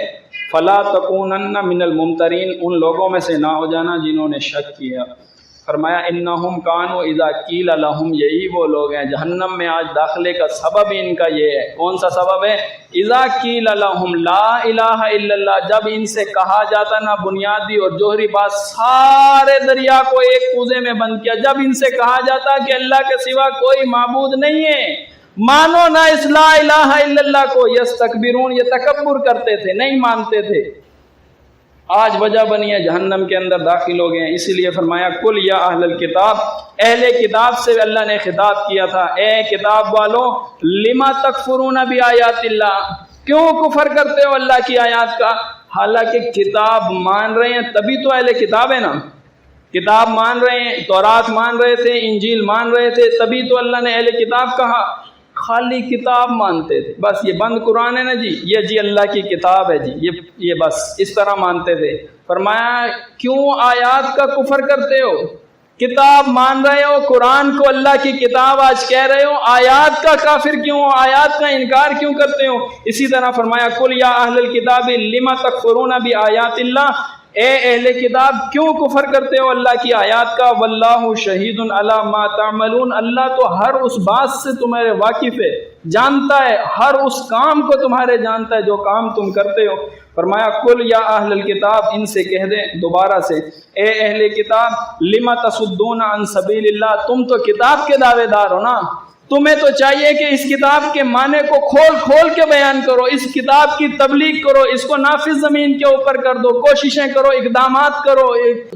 فلا تکونن من الممترین، ان لوگوں میں سے نہ ہو جانا جنہوں نے شک کیا. فرمایا انہم کانوا اذا قیل لہم، یہی وہ لوگ ہیں جہنم میں آج داخلے کا سبب ان کا یہ ہے. کون سا سبب ہے؟ اذا قیل لہم لا الہ الا اللہ، جب ان سے کہا جاتا نا بنیادی اور جوہری بات، سارے دریا کو ایک کوزے میں بند کیا. جب ان سے کہا جاتا کہ اللہ کے سوا کوئی معبود نہیں ہے، مانو نہ اس لا الہ الا اللہ کو، یستکبرون، یہ تکبر کرتے تھے، نہیں مانتے تھے. آج وجہ بنی ہے جہنم کے اندر داخل ہو گئے. اسی لیے فرمایا کل یا اہل الکتاب، اہل کتاب سے اللہ نے خطاب کیا تھا، اے کتاب والو لما تکفرون بآیات اللہ، کیوں کفر کرتے ہو اللہ کی آیات کا. حالانکہ کتاب مان رہے ہیں تبھی تو اہل کتاب ہے نا. کتاب مان رہے ہیں، تورات مان رہے تھے، انجیل مان رہے تھے، تبھی تو اللہ نے اہل کتاب کہا. خالی کتاب مانتے تھے، بس یہ بند قرآن ہے نا جی، یہ جی اللہ کی کتاب ہے جی، یہ بس اس طرح مانتے تھے. فرمایا کیوں آیات کا کفر کرتے ہو؟ کتاب مان رہے ہو، قرآن کو اللہ کی کتاب آج کہہ رہے ہو، آیات کا کافر کیوں ہو؟ آیات کا انکار کیوں کرتے ہو؟ اسی طرح فرمایا کل یا اہل الکتاب لما تکفرون بآیات اللہ، اے اہل کتاب کیوں کفر کرتے ہو اللہ کی آیات کا. واللہ شہید علی ما تعملون، اللہ تو ہر اس بات سے تمہارے واقف ہے، جانتا ہے، ہر اس کام کو تمہارے جانتا ہے جو کام تم کرتے ہو. فرمایا کل یا اہل الکتاب، ان سے کہہ دیں دوبارہ سے، اے اہل کتاب لما تصدون عن سبیل اللہ، تم تو کتاب کے دعوے دار ہو نا، تمہیں تو چاہیے کہ اس کتاب کے معنی کو کھول کھول کے بیان کرو، اس کتاب کی تبلیغ کرو، اس کو نافذ زمین کے اوپر کر دو، کوششیں کرو، اقدامات کرو.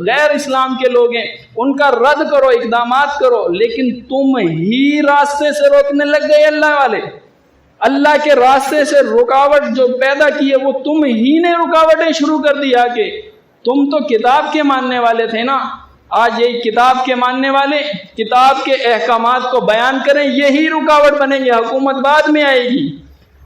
غیر اسلام کے لوگ ہیں ان کا رد کرو، اقدامات کرو. لیکن تم ہی راستے سے روکنے لگ گئے. اللہ والے اللہ کے راستے سے رکاوٹ جو پیدا کی ہے وہ تم ہی نے رکاوٹیں شروع کر دی. آگے تم تو کتاب کے ماننے والے تھے نا، آج یہی کتاب کے ماننے والے کتاب کے احکامات کو بیان کریں، یہی رکاوٹ بنیں گے. حکومت بعد میں آئے گی،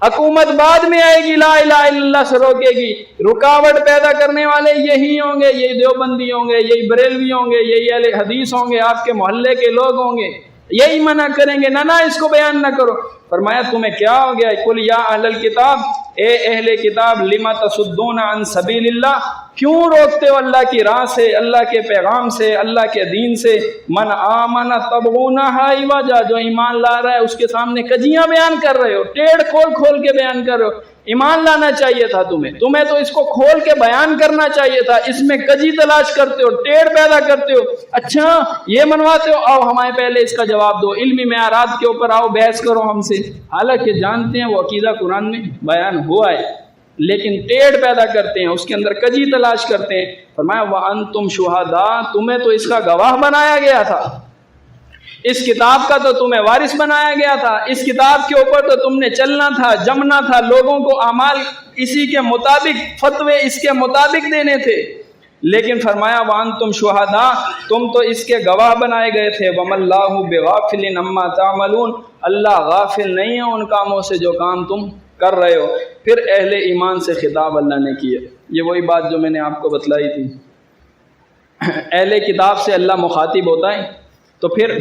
حکومت بعد میں آئے گی، لا الہ الا اللہ سے روکے گی. رکاوٹ پیدا کرنے والے یہی ہوں گے، یہی دیوبندی ہوں گے، یہی بریلوی ہوں گے، یہی اہل حدیث ہوں گے، آپ کے محلے کے لوگ ہوں گے، یہی منع کریں گے نہ اس کو بیان نہ کرو. فرمایا تمہیں کیا ہو گیا؟ کل یا اہل الکتاب، اے اہل کتاب لما تصدون عن سبیل اللہ، کیوں روکتے ہو اللہ کی راہ سے، اللہ کے پیغام سے، اللہ کے دین سے. من آمن تبغونہا عوجا، جو ایمان لا رہا ہے اس کے سامنے کجیاں بیان کر رہے ہو، ٹیڑھ کھول کھول کے بیان کر رہے ہو. ایمان لانا چاہیے تھا تمہیں تو اس کو کھول کے بیان کرنا چاہیے تھا. اس میں کجی تلاش کرتے ہو، ٹیڑھ پیدا کرتے ہو. اچھا یہ منواتے ہو، آؤ ہمیں پہلے اس کا جواب دو، علمی معیارات کے اوپر آؤ، بحث کرو ہم سے. حالانکہ جانتے ہیں وہ عقیدہ قرآن میں بیان ہوا ہے، لیکن ٹیڑھ پیدا کرتے ہیں، اس کے اندر کجی تلاش کرتے ہیں. فرمایا وَأَنْتُمْ شُهَدَاء، تمہیں تو اس کا گواہ بنایا گیا تھا، اس کتاب کا تو تمہیں وارث بنایا گیا تھا، اس کتاب کے اوپر تو تم نے چلنا تھا، جمنا تھا، لوگوں کو اعمال اسی کے مطابق، فتوے اس کے مطابق دینے تھے. لیکن فرمایا وَأَنْتُمْ شُهَدَاء، تم تو اس کے گواہ بنائے گئے تھے. وَمَا اللَّهُ بِغَافِلٍ عَمَّا تَعْمَلُونَ، اللہ غافل نہیں ہے ان کاموں سے جو کام تم کر رہے ہو. پھر اہل ایمان سے خطاب اللہ نے کیا. یہ وہی بات جو میں نے آپ کو بتلائی تھی. اہل کتاب سے اللہ مخاطب ہوتا ہے تو پھر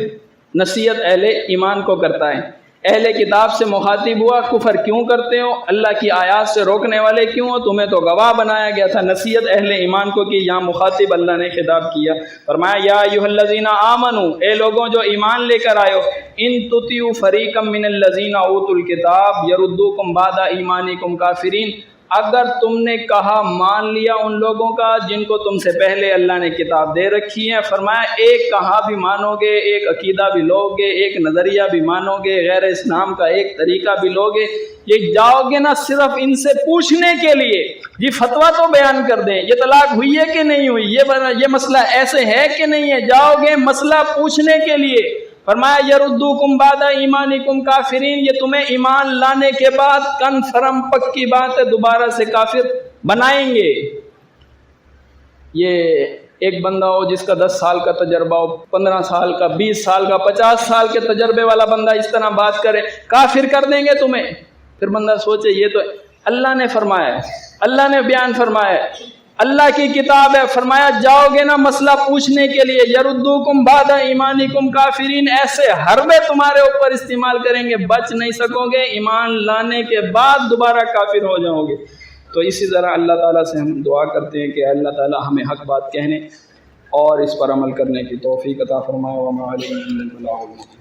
نصیحت اہل ایمان کو کرتا ہے. اہل کتاب سے مخاطب ہوا کفر کیوں کرتے ہو، اللہ کی آیات سے روکنے والے کیوں ہو، تمہیں تو گواہ بنایا گیا تھا. نصیحت اہل ایمان کو کی. یہاں مخاطب اللہ نے خطاب کیا، فرمایا یا ایھا الذین آمنو، اے لوگوں جو ایمان لے کر آئے ہو، ان تطیعوا فریقا من الذین اوتوا الکتاب یردوکم بعد ایمانکم کافرین، اگر تم نے کہا مان لیا ان لوگوں کا جن کو تم سے پہلے اللہ نے کتاب دے رکھی ہے، فرمایا ایک کہا بھی مانو گے، ایک عقیدہ بھی لو گے، ایک نظریہ بھی مانو گے، غیر اسلام کا ایک طریقہ بھی لو گے، یہ جاؤ گے نا صرف ان سے پوچھنے کے لیے جی فتویٰ تو بیان کر دیں یہ طلاق ہوئی ہے کہ نہیں ہوئی، یہ مسئلہ ایسے ہے کہ نہیں ہے، جاؤ گے مسئلہ پوچھنے کے لیے. فرمایا یردوکم بعد ایمانکم کافرین، یہ تمہیں ایمان لانے کے بعد کنفرم پکی بات ہے دوبارہ سے کافر بنائیں گے. یہ ایک بندہ ہو جس کا 10 سال کا تجربہ ہو، 15 سال کا، 20 سال کا، 50 سال کے تجربے والا بندہ اس طرح بات کرے کافر کر دیں گے تمہیں. پھر بندہ سوچے یہ تو اللہ نے فرمایا، اللہ نے بیان فرمایا، اللہ کی کتاب ہے، فرمایا جاؤ گے نا مسئلہ پوچھنے کے لیے، یردوکم بعد ایمانکم کافرین، ایسے حربے تمہارے اوپر استعمال کریں گے، بچ نہیں سکو گے، ایمان لانے کے بعد دوبارہ کافر ہو جاؤ گے. تو اسی طرح اللہ تعالیٰ سے ہم دعا کرتے ہیں کہ اللہ تعالیٰ ہمیں حق بات کہنے اور اس پر عمل کرنے کی توفیق عطا فرمائے. وما علینا الا البلاغ المبین.